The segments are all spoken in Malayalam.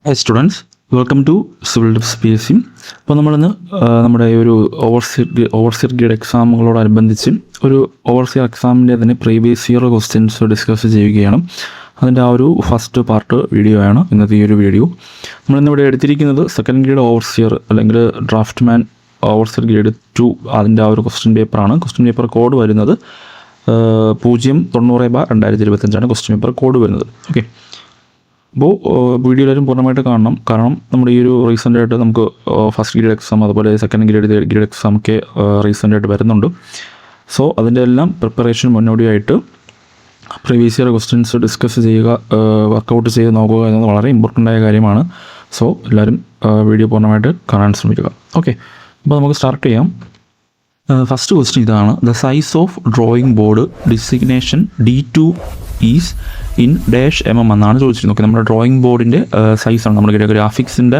High students, welcome to civil dips PSC. അപ്പോൾ നമ്മളിന്ന് നമ്മുടെ ഒരു ഓവർസിയർ ഗൈഡ് എക്സാമുകളോടനുബന്ധിച്ച് ഒരു ഓവർസിയർ എക്സാമിൻ്റെ തന്നെ പ്രീവിയസ് ഇയർ ക്വസ്റ്റ്യൻസ് ഡിസ്കസ് ചെയ്യുകയാണ്. അതിൻ്റെ ആ ഒരു ഫസ്റ്റ് പാർട്ട് വീഡിയോ ആണ് ഇന്നത്തെ ഈ ഒരു വീഡിയോ. നമ്മളിന്നിവിടെ എടുത്തിരിക്കുന്നത് സെക്കൻഡ് ഗ്രേഡ് ഓവർസിയർ അല്ലെങ്കിൽ ഡ്രാഫ്റ്റ് മാൻ ഓവർസിയർ ഗ്രേഡ് 2 അതിൻ്റെ ആ ഒരു ക്വസ്റ്റ്യൻ പേപ്പറാണ്. ക്വസ്റ്റ്യൻ പേപ്പർ കോഡ് വരുന്നത് 090/2025 ക്വസ്റ്റ്യൻ പേപ്പർ കോഡ് വരുന്നത്. ഓക്കെ, അപ്പോൾ വീഡിയോ എല്ലാവരും പൂർണ്ണമായിട്ട് കാണണം. കാരണം നമ്മുടെ ഈ ഒരു റീസെൻ്റായിട്ട് നമുക്ക് ഫസ്റ്റ് ഗ്രേഡ് എക്സാം അതുപോലെ സെക്കൻഡ് ഗ്രേഡ് എക്സാം ഒക്കെ റീസെൻ്റായിട്ട് വരുന്നുണ്ട്. സോ അതിൻ്റെ എല്ലാം പ്രിപ്പറേഷൻ മുന്നോടിയായിട്ട് പ്രീവിയസ് ഇയർ ക്വസ്റ്റ്യൻസ് ഡിസ്കസ് ചെയ്യുക, വർക്കൗട്ട് ചെയ്ത് നോക്കുക എന്നത് വളരെ ഇമ്പോർട്ടൻ്റ് ആയ കാര്യമാണ്. സോ എല്ലാവരും വീഡിയോ പൂർണ്ണമായിട്ട് കാണാൻ ശ്രമിക്കുക. ഓക്കെ, അപ്പോൾ നമുക്ക് സ്റ്റാർട്ട് ചെയ്യാം. ഫസ്റ്റ് ക്വസ്റ്റ്യൻ ഇതാണ്: the size of drawing board designation D2 is in dash mm എന്നാണ് ചോദിച്ചിരുന്നത്. ഓക്കെ, നമ്മുടെ ഡ്രോയിങ് ബോർഡിൻ്റെ സൈസാണ്, നമ്മുടെ ഗ്രാഫിക്സിൻ്റെ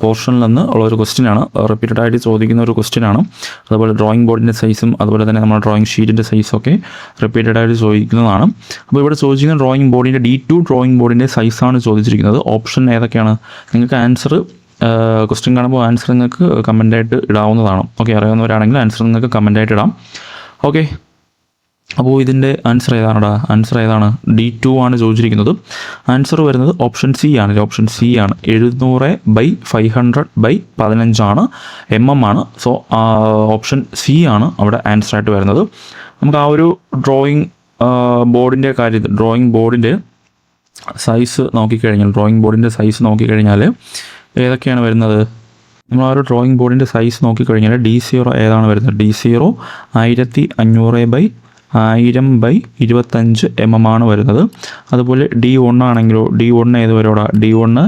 പോർഷനിൽ നിന്ന് ഉള്ള ഒരു ക്വസ്റ്റ്യനാണ്. റിപ്പീറ്റഡ് ആയിട്ട് ചോദിക്കുന്ന ഒരു ക്വസ്റ്റ്യനാണ്. അതുപോലെ ഡ്രോയിങ് ബോർഡിൻ്റെ സൈസും അതുപോലെ തന്നെ നമ്മുടെ ഡ്രോയിങ് ഷീറ്റിൻ്റെ സൈസൊക്കെ റിപ്പീറ്റഡ് ആയിട്ട് ചോദിക്കുന്നതാണ്. അപ്പോൾ ഇവിടെ ചോദിക്കുന്ന ഡ്രോയിങ് ബോർഡിൻ്റെ D2 ഡ്രോയിങ് ബോർഡിൻ്റെ സൈസാണ് ചോദിച്ചിരിക്കുന്നത്. ഓപ്ഷൻ ഏതൊക്കെയാണ്? നിങ്ങൾക്ക് ആൻസർ ക്വസ്റ്റ്യൻ കാണുമ്പോൾ ആൻസർ നിങ്ങൾക്ക് കമൻ്റായിട്ട് ഇടാവുന്നതാണ്. ഓക്കെ, അറിയാവുന്നവരാണെങ്കിൽ ആൻസർ നിങ്ങൾക്ക് കമൻ്റായിട്ട് ഇടാം. ഓക്കെ, അപ്പോൾ ഇതിൻ്റെ ആൻസർ ഏതാണടാ? ആൻസർ ഏതാണ്? D2 ആണ് ചോദിച്ചിരിക്കുന്നത്. ആൻസർ വരുന്നത് ഓപ്ഷൻ സി ആണ്. ഓപ്ഷൻ സി ആണ്. 700/500/15 ആണ്, mm ആണ്. സോ ഓപ്ഷൻ സി ആണ് അവിടെ ആൻസർ ആയിട്ട് വരുന്നത്. നമുക്ക് ആ ഒരു ഡ്രോയിങ് ബോർഡിൻ്റെ കാര്യത്തിൽ ഡ്രോയിങ് ബോർഡിൻ്റെ സൈസ് നോക്കിക്കഴിഞ്ഞാൽ ഏതൊക്കെയാണ് വരുന്നത്? നമ്മൾ ആ ഒരു ഡ്രോയിങ് ബോർഡിൻ്റെ സൈസ് നോക്കിക്കഴിഞ്ഞാൽ D0 ഏതാണ് വരുന്നത്? D0 1500/1000/25 mm ആണ് വരുന്നത്. അതുപോലെ D1 ആണെങ്കിലോ, D1 ഏത് വരോടാ? D1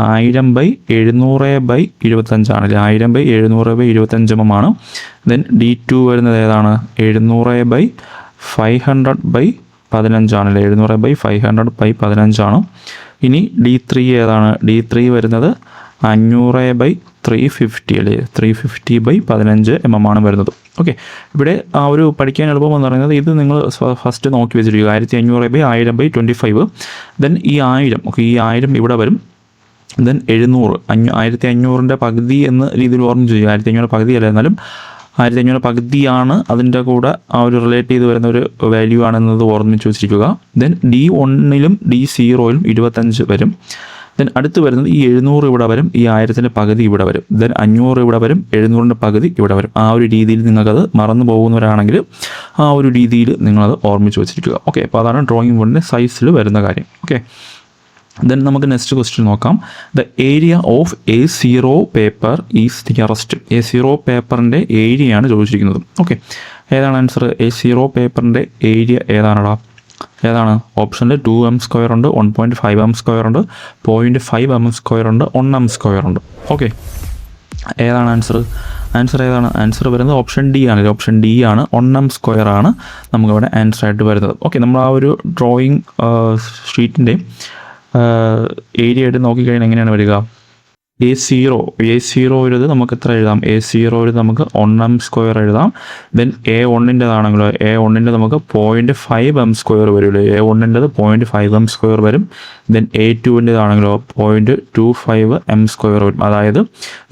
1000/700/25 ആണ്. 1000/700/25 mm ആണ്. ദെൻ D2 വരുന്നത് ഏതാണ്? 700/500/15 ആണ്. 700/500/15 ആണ്. ഇനി D3 ഏതാണ്? D3 വരുന്നത് 500/350 അല്ലേ? 350/15 mm ആണ് വരുന്നത്. ഓക്കെ, ഇവിടെ ആ ഒരു പഠിക്കാൻ എളുപ്പം എന്ന് പറയുന്നത് ഇത് നിങ്ങൾ ഫസ്റ്റ് നോക്കി വെച്ചിരിക്കുക. 1500/1000/25. ദെൻ ഈ 1000, ഓക്കെ, ഈ 1000 ഇവിടെ വരും. ദെൻ 700, 1500ൻ്റെ പകുതി എന്ന രീതിയിൽ ഓർമ്മ ചെയ്യുക. 1500 പകുതി അല്ല, എന്നാലും 1500 പകുതിയാണ് അതിൻ്റെ കൂടെ ആ ഒരു റിലേറ്റ് ചെയ്ത് വരുന്ന ഒരു വാല്യൂ ആണെന്നത് ഓർമ്മിച്ച് വെച്ചിരിക്കുക. ദെൻ D1ലും D0ലും 25 വരും. ദെൻ അടുത്ത് വരുന്നത് ഈ 700 ഇവിടെ വരും, ഈ 1000ൻ്റെ പകുതി ഇവിടെ വരും. ദെൻ 500 ഇവിടെ വരും, 700ൻ്റെ പകുതി ഇവിടെ വരും. ആ ഒരു രീതിയിൽ നിങ്ങൾക്കത് മറന്നു പോകുന്നവരാണെങ്കിൽ ആ ഒരു രീതിയിൽ നിങ്ങളത് ഓർമ്മിച്ച് വെച്ചിരിക്കുക. ഓക്കെ, അപ്പോൾ അതാണ് ഡ്രോയിങ് ബോർഡിൻ്റെ സൈസിൽ വരുന്ന കാര്യം. ഓക്കെ, ദെൻ നമുക്ക് നെക്സ്റ്റ് ക്വസ്റ്റ്യൻ നോക്കാം. The area of A0 paper is nearest. A0 പേപ്പറിൻ്റെ ഏരിയയാണ് ചോദിച്ചിരിക്കുന്നത്. ഓക്കെ, ഏതാണ് ആൻസർ? A0 പേപ്പറിൻ്റെ ഏരിയ ഏതാണടാ? ഏതാണ്? ഓപ്ഷനിൽ 2m² ഉണ്ട്, 1.5m² ഉണ്ട്, 0.5 m² ഉണ്ട്, 1m² ഉണ്ട്. ഓക്കെ, ഏതാണ് ആൻസർ? ആൻസർ ഏതാണ്? ആൻസർ വരുന്നത് ഓപ്ഷൻ ഡി ആണ്. ഓപ്ഷൻ ഡി ആണ്, 1m² ആണ് നമുക്കവിടെ ആൻസർ ആയിട്ട് വരുന്നത്. ഓക്കെ, നമ്മൾ ആ ഒരു ഡ്രോയിങ് ഷീറ്റിൻ്റെ ഏരിയ ആയിട്ട് നോക്കിക്കഴിഞ്ഞാൽ എങ്ങനെയാണ് വരിക? A0 നമുക്ക് എത്ര എഴുതാം? A0 നമുക്ക് 1m² എഴുതാം. ദെൻ A1ൻ്റെതാണെങ്കിലോ, A1ൻ്റെ നമുക്ക് 0.5 m² വരുമല്ലോ. A1ൻ്റെത് 0.5 m² വരും. ദെൻ A2ൻ്റെതാണെങ്കിലോ 0.25 m² വരും. അതായത്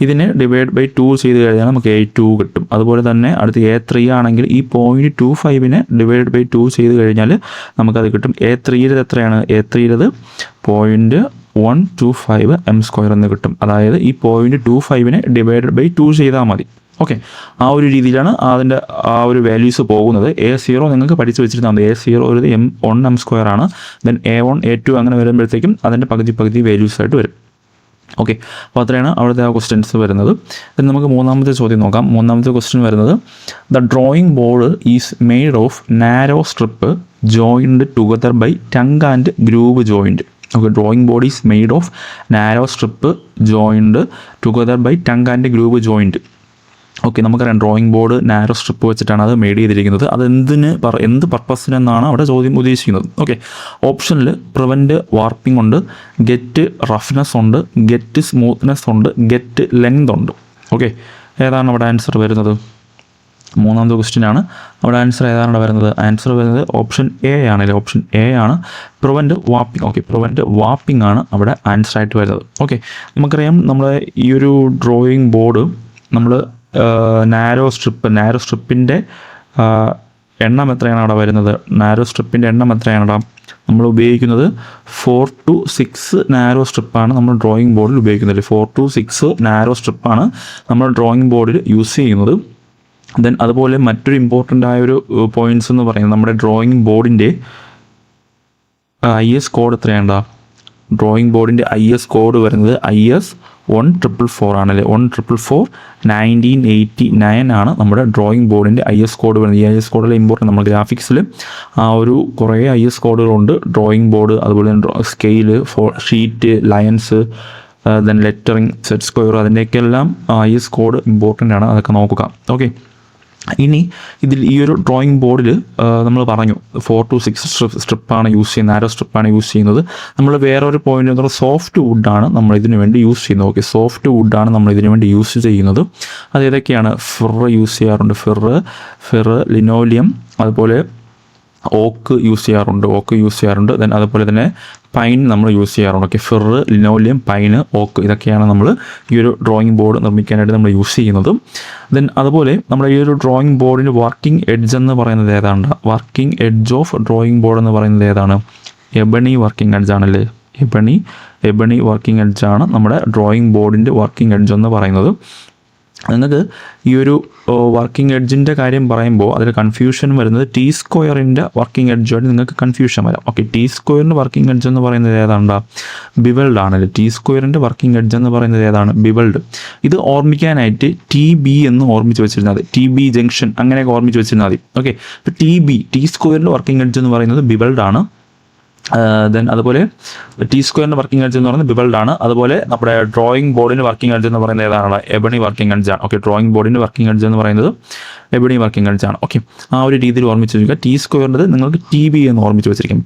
ഇതിനെ /2 ചെയ്ത് കഴിഞ്ഞാൽ നമുക്ക് A2 കിട്ടും. അതുപോലെ തന്നെ അടുത്ത് A3 ആണെങ്കിൽ ഈ 0.25നെ /2 ചെയ്ത് കഴിഞ്ഞാൽ നമുക്കത് കിട്ടും. A3ലേത് എത്രയാണ്? A3ലേത് 0.125 m² എന്ന് കിട്ടും. അതായത് ഈ 0.25നെ /2 ചെയ്താൽ മതി. ഓക്കെ, ആ ഒരു രീതിയിലാണ് അതിൻ്റെ ആ ഒരു വാല്യൂസ് പോകുന്നത്. A0 നിങ്ങൾക്ക് പഠിച്ച് വെച്ചിരുന്നാൽ മതി. A0 ഒരു 1m² ആണ്. ദെൻ A1 A2 അങ്ങനെ വരുമ്പോഴത്തേക്കും അതിൻ്റെ പകുതി വാല്യൂസ് ആയിട്ട് വരും. ഓക്കെ, അപ്പോൾ അത്രയാണ് അവിടുത്തെ ആ ക്വസ്റ്റ്യൻസ് വരുന്നത്. ദെൻ നമുക്ക് മൂന്നാമത്തെ ചോദ്യം നോക്കാം. മൂന്നാമത്തെ ക്വസ്റ്റ്യൻ വരുന്നത്: the drawing board is made of narrow strip joined together by tongue and groove joint. Okay, drawing board is made of narrow strip joined together by tongue and groove joint. Okay, നമുക്കറിയാം ഡ്രോയിങ് ബോർഡ് നാരോ സ്ട്രിപ്പ് വെച്ചിട്ടാണ് അത് മെയ്ഡ് ചെയ്തിരിക്കുന്നത്. അത് എന്ത് പർപ്പസിനെന്നാണ് അവിടെ ചോദ്യം ഉദ്ദേശിക്കുന്നത്. ഓക്കെ, ഓപ്ഷനിൽ പ്രിവെൻറ്റ് വാർപ്പിംഗ് ഉണ്ട്, ഗെറ്റ് റഫ്നെസ് ഉണ്ട്, ഗെറ്റ് സ്മൂത്ത്നെസ് ഉണ്ട്, ഗെറ്റ് ലെങ്ത് ഉണ്ട്. ഓക്കെ, ഏതാണ് അവിടെ ആൻസർ വരുന്നത്? മൂന്നാമത്തെ ക്വസ്റ്റ്യൻ ആണ്. അവിടെ ആൻസർ ഏതാണ് വരുന്നത്? ആൻസർ വരുന്നത് ഓപ്ഷൻ എ ആണല്ലേ, ഓപ്ഷൻ എ ആണ്, prevent vaping. Okay, prevent vaping ആണ് അവിടെ ആൻസർ ആയിട്ട് വരുന്നത്. ഓക്കെ, നമുക്കറിയാം നമ്മുടെ ഈ ഒരു ഡ്രോയിങ് ബോർഡ് നമ്മൾ നാരോ സ്ട്രിപ്പിൻ്റെ എണ്ണം എത്രയാണ് അവിടെ വരുന്നത്? നാരോ സ്ട്രിപ്പിൻ്റെ എണ്ണം എത്രയാണ് അവിടെ നമ്മൾ ഉപയോഗിക്കുന്നത്? 4 to 6 നാരോ സ്ട്രിപ്പാണ് നമ്മൾ ഡ്രോയിങ് ബോർഡിൽ ഉപയോഗിക്കുന്നത്. 4 to 6 നാരോ സ്ട്രിപ്പാണ് നമ്മൾ ഡ്രോയിങ് ബോർഡിൽ യൂസ് ചെയ്യുന്നത്. ദെൻ അതുപോലെ മറ്റൊരു ഇമ്പോർട്ടൻ്റ് ആയൊരു പോയിൻറ്റ്സ് എന്ന് പറയുന്നത് നമ്മുടെ ഡ്രോയിങ് ബോർഡിൻ്റെ IS കോഡ് എത്രയാണ്? ഡ്രോയിങ് ബോർഡിൻ്റെ IS കോഡ് വരുന്നത് IS 1444 ആണല്ലേ. 1444/1989 ആണ് നമ്മുടെ ഡ്രോയിങ് ബോർഡിൻ്റെ IS കോഡ് വരുന്നത്. ഈ IS കോഡിൽ ഇമ്പോർട്ടൻ്റ് നമ്മൾ ഗ്രാഫിക്സിൽ കുറേ IS കോഡുകളുണ്ട്. ഡ്രോയിങ് ബോർഡ്, അതുപോലെ തന്നെ scale, sheet, lines, then lettering, set square, അതിൻ്റെയൊക്കെ എല്ലാം IS കോഡ് ഇമ്പോർട്ടൻ്റ് ആണ്, അതൊക്കെ നോക്കുക. ഓക്കെ, ഇനി ഇതിൽ ഈ ഒരു ഡ്രോയിങ് ബോർഡിൽ നമ്മൾ പറഞ്ഞു 4 to 6 സ്ട്രിപ്പാണ് യൂസ് ചെയ്യുന്നത്, നാരോ സ്ട്രിപ്പാണ് യൂസ് ചെയ്യുന്നത്. നമ്മൾ വേറൊരു പോയിന്റ് എന്ന് പറഞ്ഞാൽ സോഫ്റ്റ് വുഡാണ് നമ്മൾ ഇതിനു വേണ്ടി യൂസ് ചെയ്യുന്നത്. ഓക്കെ, സോഫ്റ്റ് വുഡാണ് നമ്മൾ ഇതിനു വേണ്ടി യൂസ് ചെയ്യുന്നത്. അത് ഏതൊക്കെയാണ്? ഫിർ യൂസ് ചെയ്യാറുണ്ട്, ഫിർ, ലിനോലിയം, അതുപോലെ ഓക്ക് യൂസ് ചെയ്യാറുണ്ട്. ദെൻ അതുപോലെ തന്നെ പൈൻ നമ്മൾ യൂസ് ചെയ്യാറുണ്ട്. ഓക്കെ, ഫിർ, ലിനോലിയം, പൈന്, ഓക്ക്, ഇതൊക്കെയാണ് നമ്മൾ ഈ ഒരു ഡ്രോയിങ് ബോർഡ് നിർമ്മിക്കാനായിട്ട് നമ്മൾ യൂസ് ചെയ്യുന്നത്. ദെൻ അതുപോലെ നമ്മുടെ ഈ ഒരു ഡ്രോയിങ് ബോർഡിൻ്റെ വർക്കിംഗ് എഡ്ജ് എന്ന് പറയുന്നത് ഏതാണ്? Working edge of drawing board എന്ന് പറയുന്നത് ഏതാണ്? എബണി വർക്കിംഗ് എഡ്ജ് ആണല്ലേ. എബണി വർക്കിംഗ് എഡ്ജാണ് നമ്മുടെ ഡ്രോയിങ് ബോർഡിൻ്റെ വർക്കിംഗ് എഡ്ജ് എന്ന് പറയുന്നത്. നിങ്ങൾക്ക് ഈ ഒരു വർക്കിംഗ് എഡ്ജിൻ്റെ കാര്യം പറയുമ്പോൾ അതിൽ കൺഫ്യൂഷൻ വരുന്നത് ടി സ്ക്വയറിൻ്റെ വർക്കിംഗ് എഡ്ജുമായിട്ട് നിങ്ങൾക്ക് കൺഫ്യൂഷൻ വരാം. ഓക്കെ, ടി സ്ക്വയറിൻ്റെ വർക്കിംഗ് എഡ്ജ് എന്ന് പറയുന്നത് ഏതാണ്? ബിവൽഡ് ആണല്ലേ. ടി സ്ക്വയറിൻ്റെ വർക്കിംഗ് എഡ്ജ് എന്ന് പറയുന്നത് ഏതാണ്? ബിവൽഡ്. ഇത് ഓർമ്മിക്കാനായിട്ട് TB എന്ന് ഓർമ്മിച്ച് വെച്ചിരുന്നാൽ മതി, TB ജംഗ്ഷൻ അങ്ങനെയൊക്കെ ഓർമ്മിച്ച് വെച്ചിരുന്നാൽ മതി. ഓക്കെ, ഇപ്പോൾ ടി സ്ക്വയറിൻ്റെ വർക്കിംഗ് എഡ്ജ് എന്ന് പറയുന്നത് ബിവൽഡ് ആണ്. ദെൻ അതുപോലെ ടി സ്ക്വയറിൻ്റെ വർക്കിംഗ് എഡ്ജ് എന്ന് പറയുന്നത് ബിവൽഡ് ആണ്. അതുപോലെ നമ്മുടെ ഡ്രോയിങ് ബോർഡിൻ്റെ വർക്കിംഗ് എഡ്ജ് എന്ന് പറയുന്നത് ഏതാണ്? എബണി വർക്കിംഗ് എഡ്ജ് ആണ്. ഓക്കെ, ഡ്രോയിങ് ബോർഡിൻ്റെ വർക്കിംഗ് എഡ്ജ് എന്ന് പറയുന്നത് എബണി വർക്കിംഗ് എഡ്ജ് ആണ്. ഓക്കെ, ആ ഒരു രീതിയിൽ ഓർമ്മിച്ച് വെച്ചിരിക്കുക. ടി സ്ക്വയറിൻ്റെ നിങ്ങൾക്ക് TB എന്ന് ഓർമ്മിച്ച് വെച്ചിരിക്കും.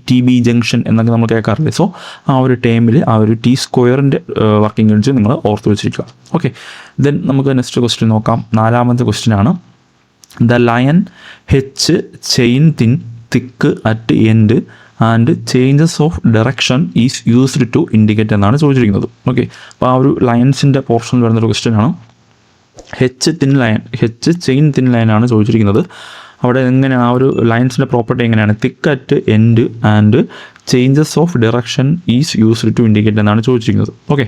TB ജംഗ്ഷൻ എന്നൊക്കെ നമ്മൾ കേൾക്കാറില്ലേ. സോ ആ ഒരു ടൈമിൽ ആ ഒരു ടി സ്ക്വയറിൻ്റെ വർക്കിംഗ് എഡ്ജ് നിങ്ങൾ ഓർത്ത് വെച്ചിരിക്കുക. ഓക്കെ, ദെൻ നമുക്ക് നെക്സ്റ്റ് ക്വസ്റ്റ്യൻ നോക്കാം. 4ാമത്തെ ക്വസ്റ്റ്യൻ ആണ്. The line which chain thick at end and changes of direction is used to indicate എന്നാണ് ചോദിച്ചിരിക്കുന്നത്. ഓക്കെ, അപ്പോൾ ആ ഒരു ലയൻസിൻ്റെ പോർഷനിൽ വരുന്നൊരു ക്വസ്റ്റ്യൻ ആണ്. ഹെച്ച് ചെയിൻ തിൻ ലൈൻ ആണ് ചോദിച്ചിരിക്കുന്നത്. അവിടെ എങ്ങനെയാണ് ആ ഒരു ലൈൻസിൻ്റെ പ്രോപ്പർട്ടി എങ്ങനെയാണ്? Thick at end and changes of direction is used to indicate എന്നാണ് ചോദിച്ചിരിക്കുന്നത്. ഓക്കെ,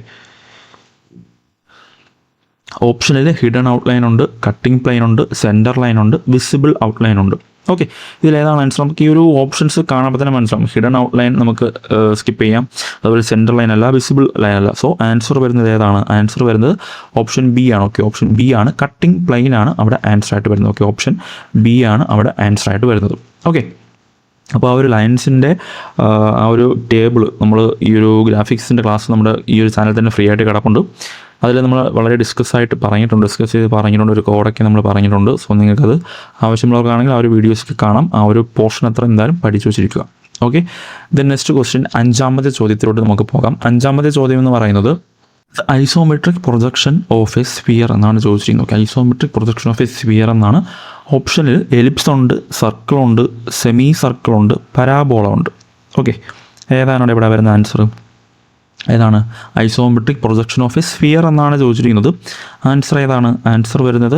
ഓപ്ഷനിൽ ഹിഡൻ ഔട്ട്ലൈൻ ഉണ്ട്, കട്ടിംഗ് പ്ലെയിൻ ഉണ്ട്, സെൻറ്റർ ലൈൻ ഉണ്ട്, വിസിബിൾ ഔട്ട്ലൈൻ ഉണ്ട്. ഓക്കെ, ഇതിലേതാണ് ആൻസർ? നമുക്ക് ഈ ഒരു ഓപ്ഷൻസ് കാണുമ്പോൾ തന്നെ മനസ്സിലാവും. ഹിഡൻ ഔട്ട്ലൈൻ നമുക്ക് സ്കിപ്പ് ചെയ്യാം, അതുപോലെ സെൻറ്റർ ലൈൻ അല്ല, വിസിബിൾ ലൈൻ അല്ല. സോ ആൻസർ വരുന്നത് ഏതാണ്? ആൻസർ വരുന്നത് ഓപ്ഷൻ ബി ആണ്. ഓക്കെ, ഓപ്ഷൻ ബി ആണ്, കട്ടിംഗ് പ്ലെയിൻ ആണ് അവിടെ ആൻസർ ആയിട്ട് വരുന്നത്. ഓക്കെ, ഓപ്ഷൻ ബി ആണ് അവിടെ ആൻസർ ആയിട്ട് വരുന്നത്. ഓക്കെ, അപ്പോൾ ആ ഒരു ലൈൻസിൻ്റെ ആ ഒരു ടേബിൾ നമ്മൾ ഈ ഒരു ഗ്രാഫിക്സിൻ്റെ ക്ലാസ് നമ്മുടെ ഈ ഒരു ചാനൽ തന്നെ ഫ്രീ ആയിട്ട് കിടപ്പുണ്ട്. അതിൽ നമ്മൾ വളരെ ഡിസ്കസ് ചെയ്ത് പറഞ്ഞിട്ടുണ്ട്, ഒരു കോഡൊക്കെ നമ്മൾ പറഞ്ഞിട്ടുണ്ട്. സോ നിങ്ങൾക്കത് ആവശ്യമുള്ളവർക്കാണെങ്കിൽ ആ ഒരു വീഡിയോസ് കാണാം. ആ ഒരു പോർഷൻ അത്ര എന്തായാലും പഠിച്ചു വെച്ചിരിക്കുക. ഓക്കെ, ദെൻ നെക്സ്റ്റ് ക്വസ്റ്റ്യൻ 5ാമത്തെ ചോദ്യത്തിലോട്ട് നമുക്ക് പോകാം. 5ാമത്തെ ചോദ്യം എന്ന് പറയുന്നത് isometric projection of A sphere എന്നാണ് ചോദിച്ചിരിക്കുന്നത്. Okay, isometric projection of A sphere എന്നാണ്. ഓപ്ഷനിൽ എലിപ്സ് ഉണ്ട്, സർക്കിളുണ്ട്, സെമി സർക്കിളുണ്ട്, പരാബോള ഉണ്ട്. ഓക്കെ, ഏതാണ് ഇവിടെ വരുന്ന ആൻസർ? ഏതാണ്? Isometric projection of A sphere എന്നാണ് ചോദിച്ചിരിക്കുന്നത്. ആൻസർ ഏതാണ്? ആൻസർ വരുന്നത്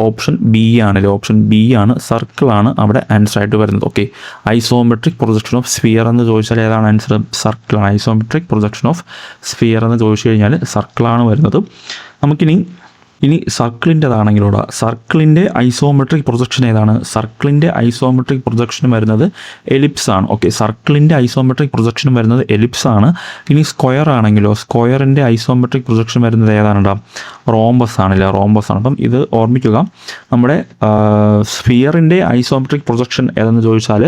ഓപ്ഷൻ ബി ആണല്ലേ. ഓപ്ഷൻ ബി ആണ്, സർക്കിളാണ് അവിടെ ആൻസർ ആയിട്ട് വരുന്നത്. Okay, isometric projection of sphere എന്ന് ചോദിച്ചാൽ ഏതാണ് ആൻസർ? സർക്കിളാണ്. ഐസോമെട്രിക് പ്രൊജക്ഷൻ ഓഫ് സ്ഫിയർ എന്ന് ചോദിച്ചു കഴിഞ്ഞാൽ സർക്കിളാണ് വരുന്നത്. നമുക്കിനി സർക്കിളിൻ്റെതാണെങ്കിലൂടെ സർക്കിളിൻ്റെ ഐസോമെട്രിക് പ്രൊജക്ഷൻ ഏതാണ്? സർക്കിളിൻ്റെ ഐസോമെട്രിക് പ്രൊജക്ഷൻ വരുന്നത് എലിപ്സ് ആണ്. ഓക്കെ, സർക്കിളിൻ്റെ ഐസോമെട്രിക് പ്രൊജക്ഷൻ വരുന്നത് എലിപ്സ് ആണ്. ഇനി സ്ക്വയർ ആണെങ്കിലോ സ്ക്വയറിൻ്റെ ഐസോമെട്രിക് പ്രൊജക്ഷൻ വരുന്നത് ഏതാണ്? റോംബസ് ആണല്ലേ, റോംബസ് ആണ്. അപ്പം ഇത് ഓർമ്മിക്കുക. നമ്മുടെ സ്ഫിയറിൻ്റെ ഐസോമെട്രിക് പ്രൊജക്ഷൻ ഏതെന്ന് ചോദിച്ചാൽ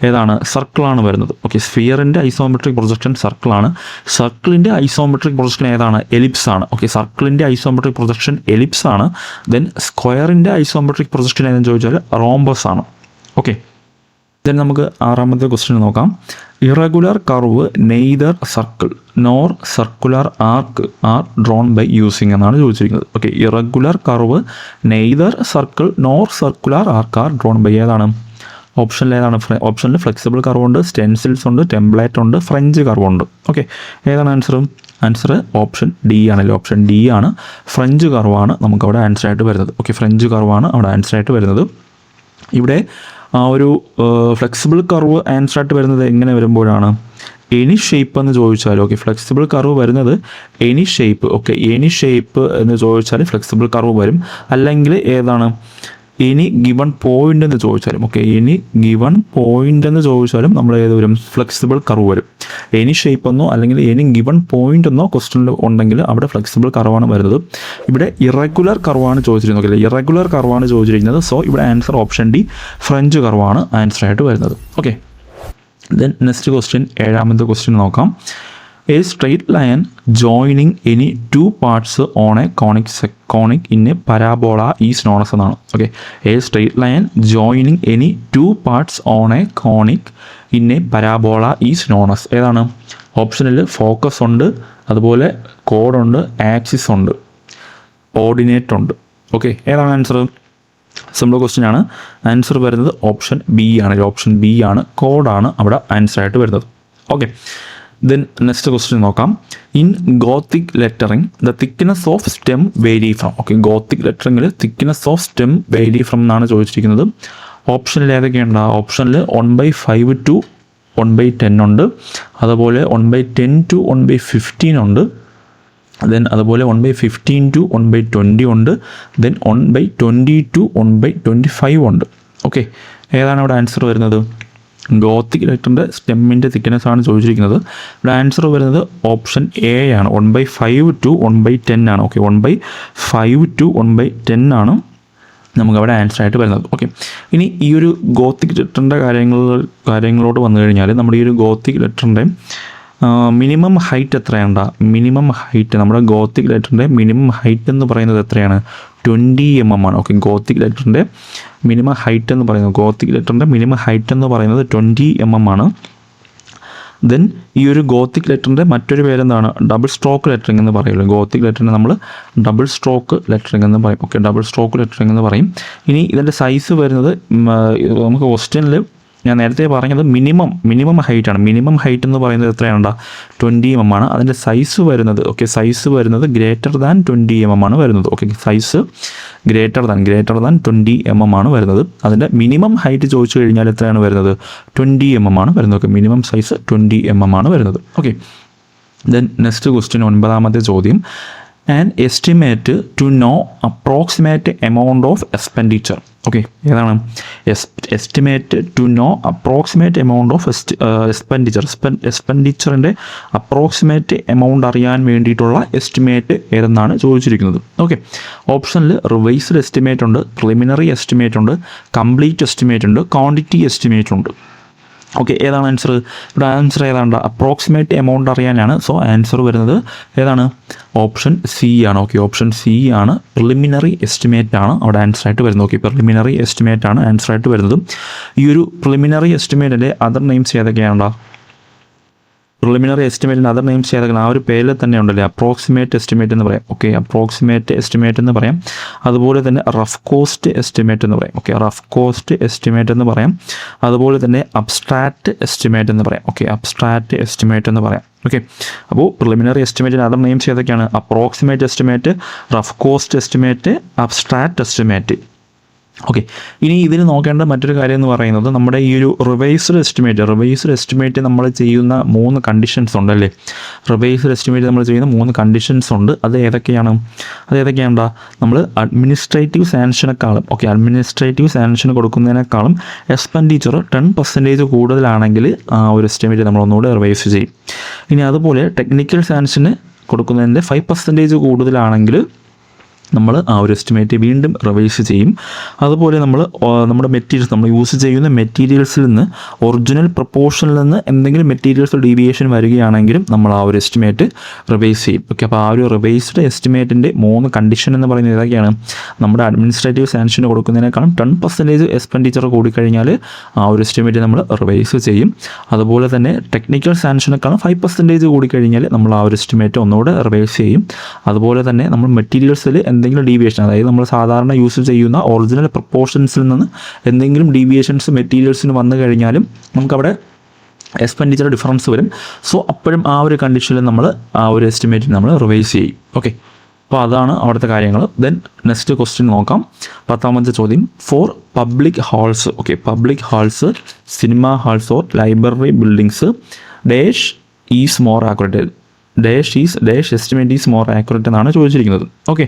ഏതാണ്? സർക്കിളാണ് വരുന്നത്. ഓക്കെ, സ്ഫിയറിൻ്റെ ഐസോമെട്രിക് പ്രൊജക്ഷൻ സർക്കിളാണ്. സർക്കിളിൻ്റെ ഐസോമെട്രിക് പ്രൊജക്ഷൻ ഏതാണ്? എലിപ്സ് ആണ്. ഓക്കെ, സർക്കിളിൻ്റെ ഐസോമെട്രിക് പ്രൊജക്ഷൻ എലിപ്സ് ആണ്. ദെൻ സ്ക്വയറിൻ്റെ ഐസോമെട്രിക് പ്രൊജക്ഷൻ ഏതെന്ന് ചോദിച്ചാൽ റോംബസ് ആണ്. ഓക്കെ, ദെൻ നമുക്ക് 6ാമത്തെ ക്വസ്റ്റ്യൻ നോക്കാം. Irregular curve neither circle nor circular arc are drawn by using എന്നാണ് ചോദിച്ചിരിക്കുന്നത്. Okay, irregular curve neither circle nor circular arc are drawn by ഏതാണ്? ഓപ്ഷനിൽ ഏതാണ്? ഓപ്ഷനിൽ ഫ്ലെക്സിബിൾ കർവ് ഉണ്ട്, സ്റ്റെൻസിൽസ് ഉണ്ട്, ടെംപ്ലേറ്റ് ഉണ്ട്, ഫ്രഞ്ച് കർവ് ഉണ്ട്. ഓക്കെ, ഏതാണ് ആൻസർ? ആൻസർ ഓപ്ഷൻ ഡി ആണല്ലോ. ഓപ്ഷൻ ഡി ആണ്. ഫ്രഞ്ച് കർവാണ് നമുക്കവിടെ ആൻസർ ആയിട്ട് വരുന്നത്. ഓക്കെ, ഫ്രഞ്ച് കർവാണ് അവിടെ ആൻസർ ആയിട്ട് വരുന്നത്. ഇവിടെ ആ ഒരു ഫ്ലെക്സിബിൾ കർവ് ആൻസർ ആയിട്ട് വരുന്നത് എങ്ങനെ വരുമ്പോഴാണ്? എനി ഷേപ്പ് എന്ന് ചോദിച്ചാൽ, ഓക്കെ, ഫ്ലെക്സിബിൾ കർവ് വരുന്നത് any shape. Okay, any shape എന്ന് ചോദിച്ചാൽ ഫ്ലെക്സിബിൾ കർവ് വരും. അല്ലെങ്കിൽ ഏതാണ്? എനി ഗിവൺ പോയിന്റ് എന്ന് ചോദിച്ചാലും, ഓക്കെ, എനി ഗിവൺ പോയിന്റ് എന്ന് ചോദിച്ചാലും നമ്മൾ ഏത് വരും? ഫ്ലെക്സിബിൾ കർവ് വരും. എനി ഷേപ്പ് എന്നോ അല്ലെങ്കിൽ എനി ഗിവൺ പോയിന്റ് എന്നോ ക്വസ്റ്റനിൽ ഉണ്ടെങ്കിൽ അവിടെ ഫ്ലെക്സിബിൾ കർവാണ് വരുന്നത്. ഇവിടെ ഇറഗുലർ കർവാണ് ചോദിച്ചിരുന്നത്. ഓക്കെ, ഇറഗുലർ കർവാണ് ചോദിച്ചിരിക്കുന്നത്. സോ ഇവിടെ ആൻസർ ഓപ്ഷൻ ഡി ഫ്രഞ്ച് കർവാണ് ആൻസർ ആയിട്ട് വരുന്നത്. ഓക്കെ, ദെൻ നെക്സ്റ്റ് ക്വസ്റ്റ്യൻ, ഏഴാമത്തെ ക്വസ്റ്റ്യൻ നോക്കാം. A straight line joining any two parts on a conic in a parabola is known as എന്നാണ്. Okay, a straight line joining any two parts on a conic in a parabola is known as ഏതാണ്? ഓപ്ഷനിൽ ഫോക്കസ് ഉണ്ട്, അതുപോലെ കോഡുണ്ട്, ആക്സിസ് ഉണ്ട്, ഓർഡിനേറ്റ് ഉണ്ട്. ഓക്കെ, ഏതാണ് ആൻസർ? സിമ്പിൾ ക്വസ്റ്റ്യൻ ആണ്. ആൻസർ വരുന്നത് ഓപ്ഷൻ ബി ആണ്. ഓപ്ഷൻ ബി ആണ്, കോഡാണ് അവിടെ ആൻസർ ആയിട്ട് വരുന്നത്. ഓക്കെ, ദെൻ നെക്സ്റ്റ് ക്വസ്റ്റ്യൻ നോക്കാം. In gothic lettering the thickness of stem vary from. Okay, gothic ലെറ്ററിംഗിൽ thickness of stem vary from എന്നാണ് ചോദിച്ചിരിക്കുന്നത്. ഓപ്ഷനിൽ ഏതൊക്കെയുണ്ട്? ഓപ്ഷനിൽ 1/5 to 1/10 ഉണ്ട്, അതുപോലെ 1/10 to 1/15 ഉണ്ട്, ദെൻ അതുപോലെ 1/15 to 1/20 ഉണ്ട്, ദെൻ 1/20 to 1/25 ഉണ്ട്. ഓക്കെ, ഏതാണ് അവിടെ ആൻസർ വരുന്നത്? ഗോത്തിക് ലെറ്ററിൻ്റെ സ്റ്റെമ്മിൻ്റെ തിക്നെസ് ആണ് ചോദിച്ചിരിക്കുന്നത്. ഇവിടെ ആൻസർ വരുന്നത് ഓപ്ഷൻ എ ആണ്. 1/5 to 1/10 ആണ്. ഓക്കെ, 1/5 to 1/10 ആണ് നമുക്കവിടെ ആൻസർ ആയിട്ട് വരുന്നത്. ഓക്കെ, ഇനി ഈ ഒരു ഗോത്തിക് ലെറ്ററിൻ്റെ കാര്യങ്ങളോട് വന്നു കഴിഞ്ഞാൽ നമ്മുടെ ഈ ഒരു ഗോത്തിക് ലെറ്ററിൻ്റെ മിനിമം ഹൈറ്റ് എത്രയാണ്? മിനിമം ഹൈറ്റ് നമ്മുടെ ഗോത്തിക് ലെറ്ററിൻ്റെ മിനിമം ഹൈറ്റ് എന്ന് പറയുന്നത് എത്രയാണ്? 20 mm ആണ്. ഓക്കെ, ഗോത്തിക് ലെറ്ററിൻ്റെ മിനിമം ഹൈറ്റ് എന്ന് പറയുന്നത് മിനിമം ഹൈറ്റ് എന്ന് പറയുന്നത് 20 mm ആണ്. ദെൻ ഈ ഒരു ഗോത്തിക് ലെറ്ററിൻ്റെ മറ്റൊരു പേരെന്താണ്? ഡബിൾ സ്ട്രോക്ക് ലെറ്ററിംഗ് എന്ന് പറയുള്ളൂ. ഗോത്തിക് ലെറ്ററിനെ നമ്മൾ ഡബിൾ സ്ട്രോക്ക് ലെറ്ററിംഗ് എന്ന് പറയും. ഓക്കെ, ഡബിൾ സ്ട്രോക്ക് ലെറ്ററിംഗ് എന്ന് പറയും. ഇനി ഇതിൻ്റെ സൈസ് വരുന്നത് നമുക്ക് ക്വസ്റ്റ്യനിൽ ഞാൻ നേരത്തെ പറഞ്ഞത് മിനിമം ഹൈറ്റ് ആണ്. മിനിമം ഹൈറ്റ് എന്ന് പറയുന്നത് എത്രയാണ്? 20 mm ആണ്. അതിൻ്റെ സൈസ് വരുന്നത്, ഓക്കെ, സൈസ് വരുന്നത് ഗ്രേറ്റർ ദാൻ 20 mm ആണ് വരുന്നത്. Okay, size greater than 20 mm ആണ് വരുന്നത്. അതിൻ്റെ മിനിമം ഹൈറ്റ് ചോദിച്ചു കഴിഞ്ഞാൽ എത്രയാണ് വരുന്നത്? 20 mm ആണ് വരുന്നത്. ഓക്കെ, മിനിമം സൈസ് 20 mm ആണ് വരുന്നത്. ഓക്കെ, ദെൻ നെക്സ്റ്റ് ക്വസ്റ്റ്യൻ, 9ാമത്തെ ചോദ്യം. An estimate to know approximate amount of expenditure. Okay, ഏതാണ്? Estimate to know approximate amount of എക്സ്പെൻഡിച്ചറിൻ്റെ അപ്രോക്സിമേറ്റ് എമൗണ്ട് അറിയാൻ വേണ്ടിയിട്ടുള്ള എസ്റ്റിമേറ്റ് ഏതെന്നാണ് ചോദിച്ചിരിക്കുന്നത്. ഓക്കെ, ഓപ്ഷനിൽ റിവൈസ്ഡ് എസ്റ്റിമേറ്റ് ഉണ്ട്, പ്രിലിമിനറി എസ്റ്റിമേറ്റ് ഉണ്ട്, കംപ്ലീറ്റ് എസ്റ്റിമേറ്റ് ഉണ്ട്, ക്വാണ്ടിറ്റി എസ്റ്റിമേറ്റ് ഉണ്ട്. ഓക്കെ, ഏതാണ് ആൻസർ? ഇവിടെ ആൻസർ ഏതാണ്? അപ്രോക്സിമേറ്റ് എമൗണ്ട് അറിയാനാണ്. സോ ആൻസർ വരുന്നത് ഏതാണ്? ഓപ്ഷൻ സി ആണ്. ഓക്കെ, ഓപ്ഷൻ സി ആണ്. പ്രിലിമിനറി എസ്റ്റിമേറ്റ് ആണ് അവിടെ ആൻസർ ആയിട്ട് വരുന്നത്. ഓക്കെ, പ്രിലിമിനറി എസ്റ്റിമേറ്റ് ആണ് ആൻസർ ആയിട്ട് വരുന്നത്. ഈ ഒരു പ്രിലിമിനറി എസ്റ്റിമേറ്റിൻ്റെ അതർ നെയിംസ് ഏതൊക്കെയാണോ? പ്രിലിമിനറി എസ്റ്റിമേറ്റിൻ്റെ അതർ നെയിംസ് ഏതൊക്കെയാണ്? ആ ഒരു പേരിൽ തന്നെ ഉണ്ടല്ലേ, അപ്രോക്സിമേറ്റ് എസ്റ്റിമേറ്റ് എന്ന് പറയാം. ഓക്കെ, അപ്രോക്സിമേറ്റ് എസ്റ്റിമേറ്റ് എന്ന് പറയാം. അതുപോലെ തന്നെ റഫ് കോസ്റ്റ് എസ്റ്റിമേറ്റ് എന്ന് പറയാം. ഓക്കെ, റഫ് കോസ്റ്റ് എസ്റ്റിമേറ്റ് എന്ന് പറയാം. അതുപോലെ തന്നെ അബ്സ്ട്രാക്റ്റ് എസ്റ്റിമേറ്റ് എന്ന് പറയാം. ഓക്കെ, അബ്സ്ട്രാക്റ്റ് എസ്റ്റിമേറ്റ് എന്ന് പറയാം. ഓക്കെ, അപ്പോൾ പ്രിലിമിനറി എസ്റ്റിമേറ്റിന് അതർ നെയിംസ് ഏതൊക്കെയാണ്? Approximate estimate, rough cost estimate, abstract estimate. Okay, ഇനി ഇതിൽ നോക്കേണ്ട മറ്റൊരു കാര്യം എന്ന് പറയുന്നത് നമ്മുടെ ഈ ഒരു റിവൈസ്ഡ് എസ്റ്റിമേറ്റ് നമ്മൾ ചെയ്യുന്ന 3 കണ്ടീഷൻസ് ഉണ്ടല്ലേ. റിവൈസ്ഡ് എസ്റ്റിമേറ്റ് നമ്മൾ ചെയ്യുന്ന 3 കണ്ടീഷൻസ് ഉണ്ട്. അത് ഏതൊക്കെയാണ്? നമ്മൾ അഡ്മിനിസ്ട്രേറ്റീവ് സാങ്ഷനേക്കാളും, ഓക്കെ, അഡ്മിനിസ്ട്രേറ്റീവ് സാങ്ഷൻ കൊടുക്കുന്നതിനേക്കാളും എക്സ്പെൻഡിച്ചർ 10% കൂടുതലാണെങ്കിൽ ആ ഒരു എസ്റ്റിമേറ്റ് നമ്മൾ ഒന്നുകൂടെ റിവൈസ് ചെയ്യും. ഇനി അതുപോലെ ടെക്നിക്കൽ സാങ്ഷന് കൊടുക്കുന്നതിൻ്റെ 5% കൂടുതലാണെങ്കിൽ നമ്മൾ ആ ഒരു എസ്റ്റിമേറ്റ് വീണ്ടും റിവൈസ് ചെയ്യും. അതുപോലെ നമ്മുടെ മെറ്റീരിയൽസ് നമ്മൾ യൂസ് ചെയ്യുന്ന മെറ്റീരിയൽസിൽ നിന്ന് ഒറിജിനൽ പ്രപ്പോർഷനിൽ നിന്ന് എന്തെങ്കിലും മെറ്റീരിയൽസ് ഡീവിയേഷൻ വരികയാണെങ്കിലും നമ്മൾ ആ ഒരു എസ്റ്റിമേറ്റ് റിവൈസ് ചെയ്യും. ഓക്കെ, അപ്പോൾ ആ ഒരു റിവൈസ്ഡ് എസ്റ്റിമേറ്റിൻ്റെ 3 കണ്ടീഷൻ എന്ന് പറയുന്നത് ഏതൊക്കെയാണ്? നമ്മുടെ അഡ്മിനിസ്ട്രേറ്റീവ് സാങ്ഷന് കൊടുക്കുന്നതിനേക്കാളും 10% എക്സ്പെൻഡിച്ചർ കൂടിക്കഴിഞ്ഞാൽ ആ ഒരു എസ്റ്റിമേറ്റ് നമ്മൾ റിവൈസ് ചെയ്യും. അതുപോലെ തന്നെ ടെക്നിക്കൽ സാങ്ഷനേക്കാളും 5% കൂടിക്കഴിഞ്ഞാൽ നമ്മൾ ആ ഒരു എസ്റ്റിമേറ്റ് ഒന്നുകൂടെ റിവൈസ് ചെയ്യും. അതുപോലെ തന്നെ നമ്മൾ മെറ്റീരിയൽസിൽ എന്തെങ്കിലും ഡീവിയേഷൻ, അതായത് നമ്മൾ സാധാരണ യൂസ് ചെയ്യുന്ന ഒറിജിനൽ പ്രപ്പോർഷൻസിൽ നിന്ന് എന്തെങ്കിലും ഡീവിയേഷൻസ് മെറ്റീരിയൽസിന് വന്നു കഴിഞ്ഞാലും നമുക്കവിടെ എക്സ്പെൻഡിച്ചർ ഡിഫറൻസ് വരും. സോ അപ്പോഴും ആ ഒരു കണ്ടീഷനിൽ നമ്മൾ ആ ഒരു എസ്റ്റിമേറ്റ് നമ്മൾ റിവൈസ് ചെയ്യും. ഓക്കെ, അപ്പോൾ അതാണ് അവിടുത്തെ കാര്യങ്ങൾ. ദെൻ നെക്സ്റ്റ് ക്വസ്റ്റ്യൻ നോക്കാം. 10ാമത്തെ ചോദ്യം, for public halls, okay, public halls, cinema halls or library buildings dash is more accurate, dash estimate is more accurate എന്നാണ് ചോദിച്ചിരിക്കുന്നത്. ഓക്കെ,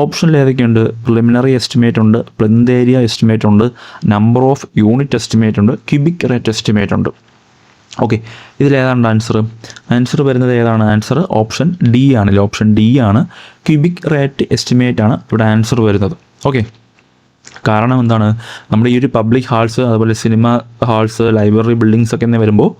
ഓപ്ഷനിൽ ഏതൊക്കെയുണ്ട്? പ്രിലിമിനറി എസ്റ്റിമേറ്റ് ഉണ്ട്, പ്ലിന്ത് ഏരിയ എസ്റ്റിമേറ്റ് ഉണ്ട്, നമ്പർ ഓഫ് യൂണിറ്റ് എസ്റ്റിമേറ്റ് ഉണ്ട്, ക്യൂബിക് റേറ്റ് എസ്റ്റിമേറ്റ് ഉണ്ട്. ഓക്കെ, ഇതിലേതാണ് ആൻസർ വരുന്നത്? ഏതാണ് ആൻസർ? ഓപ്ഷൻ ഡി ആണല്ലോ, ഓപ്ഷൻ ഡി ആണ്. ക്യൂബിക് റേറ്റ് എസ്റ്റിമേറ്റ് ആണ് ഇവിടെ ആൻസർ വരുന്നത്. ഓക്കെ, കാരണം എന്താണ്? നമ്മുടെ ഈ ഒരു പബ്ലിക് ഹാൾസ്, അതുപോലെ സിനിമ ഹാൾസ്, ലൈബ്രറി ബിൽഡിങ്സ് ഒക്കെ എന്ന് വരുമ്പോൾ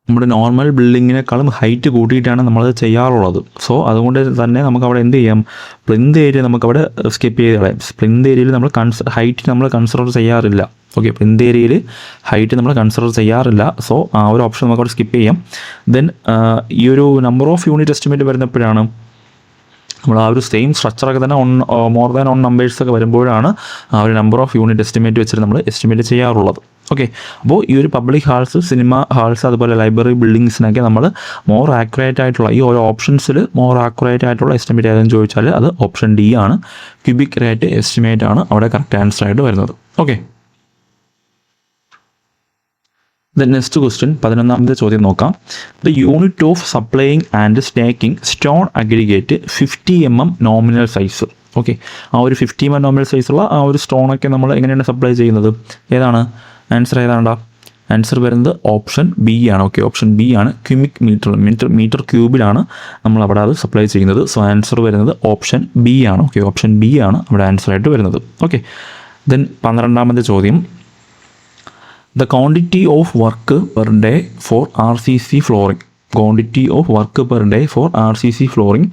നമ്മുടെ നോർമൽ ബിൽഡിങ്ങിനേക്കാളും ഹൈറ്റ് കൂട്ടിയിട്ടാണ് നമ്മളത് ചെയ്യാറുള്ളത്. സോ അതുകൊണ്ട് തന്നെ നമുക്കവിടെ എന്ത് ചെയ്യാം? പ്ലിന്ത് ഏരിയ നമുക്കവിടെ സ്കിപ്പ് ചെയ്ത് കളയാം. പ്ലിന്ത് ഏരിയയിൽ നമ്മൾ ഹൈറ്റ് നമ്മൾ കൺസിഡർ ചെയ്യാറില്ല. ഓക്കെ, പ്ലിന്ത് ഏരിയയിൽ ഹൈറ്റ് നമ്മൾ കൺസിഡർ ചെയ്യാറില്ല. സോ ആ ഒരു ഓപ്ഷൻ നമുക്കവിടെ സ്കിപ്പ് ചെയ്യാം. ദെൻ ഈ ഒരു നമ്പർ ഓഫ് യൂണിറ്റ് എസ്റ്റിമേറ്റ് വരുന്നപ്പോഴാണ് നമ്മൾ ആ ഒരു സെയിം സ്ട്രക്ചറൊക്കെ തന്നെ മോർ ദാൻ 1 നമ്പേഴ്സൊക്കെ വരുമ്പോഴാണ് ആ ഒരു നമ്പർ ഓഫ് യൂണിറ്റ് എസ്റ്റിമേറ്റ് വെച്ചിട്ട് നമ്മൾ എസ്റ്റിമേറ്റ് ചെയ്യാറുള്ളത്. ഓക്കെ, അപ്പോൾ ഈ ഒരു പബ്ലിക് ഹാൾസ്, സിനിമ ഹാൾസ്, അതുപോലെ ലൈബ്രറി ബിൽഡിങ്സിനൊക്കെ നമ്മൾ മോർ ആക്യുറേറ്റ് ആയിട്ടുള്ള ഈ ഓരോ ഓപ്ഷൻസിൽ മോർ ആക്യുറേറ്റ് ആയിട്ടുള്ള എസ്റ്റിമേറ്റ് ഏതെന്ന് ചോദിച്ചാൽ അത് ഓപ്ഷൻ ഡി ആണ്. ക്യൂബിക് റേറ്റ് എസ്റ്റിമേറ്റ് ആണ് അവിടെ കറക്റ്റ് ആൻസർ ആയിട്ട് വരുന്നത്. ഓക്കെ, ദ നെക്സ്റ്റ് ക്വസ്റ്റ്യൻ, 11ാമത്തെ ചോദ്യം നോക്കാം. The unit of supplying and staking stone aggregate 50 mm nominal size. Okay, ആ ഒരു 50 mm നോമിനൽ സൈസുള്ള ആ ഒരു സ്റ്റോണൊക്കെ നമ്മൾ എങ്ങനെയാണ് സപ്ലൈ ചെയ്യുന്നത്? ഏതാണ് ആൻസർ? ഏതാണ്ടാ ആൻസർ വരുന്നത്? ഓപ്ഷൻ ബി ആണ്. ഓക്കെ, ഓപ്ഷൻ ബി ആണ്. ക്യൂബിക് മീറ്റർ ക്യൂബിലാണ് നമ്മൾ അവിടെ അത് സപ്ലൈ ചെയ്യുന്നത്. സോ ആൻസർ വരുന്നത് ഓപ്ഷൻ ബി ആണ്. ഓക്കെ, ഓപ്ഷൻ ബി ആണ് അവിടെ ആൻസർ ആയിട്ട് വരുന്നത്. ഓക്കെ, ദെൻ 12ാമത്തെ ചോദ്യം, the quantity of work per day for RCC flooring. Quantity of work per day for RCC flooring.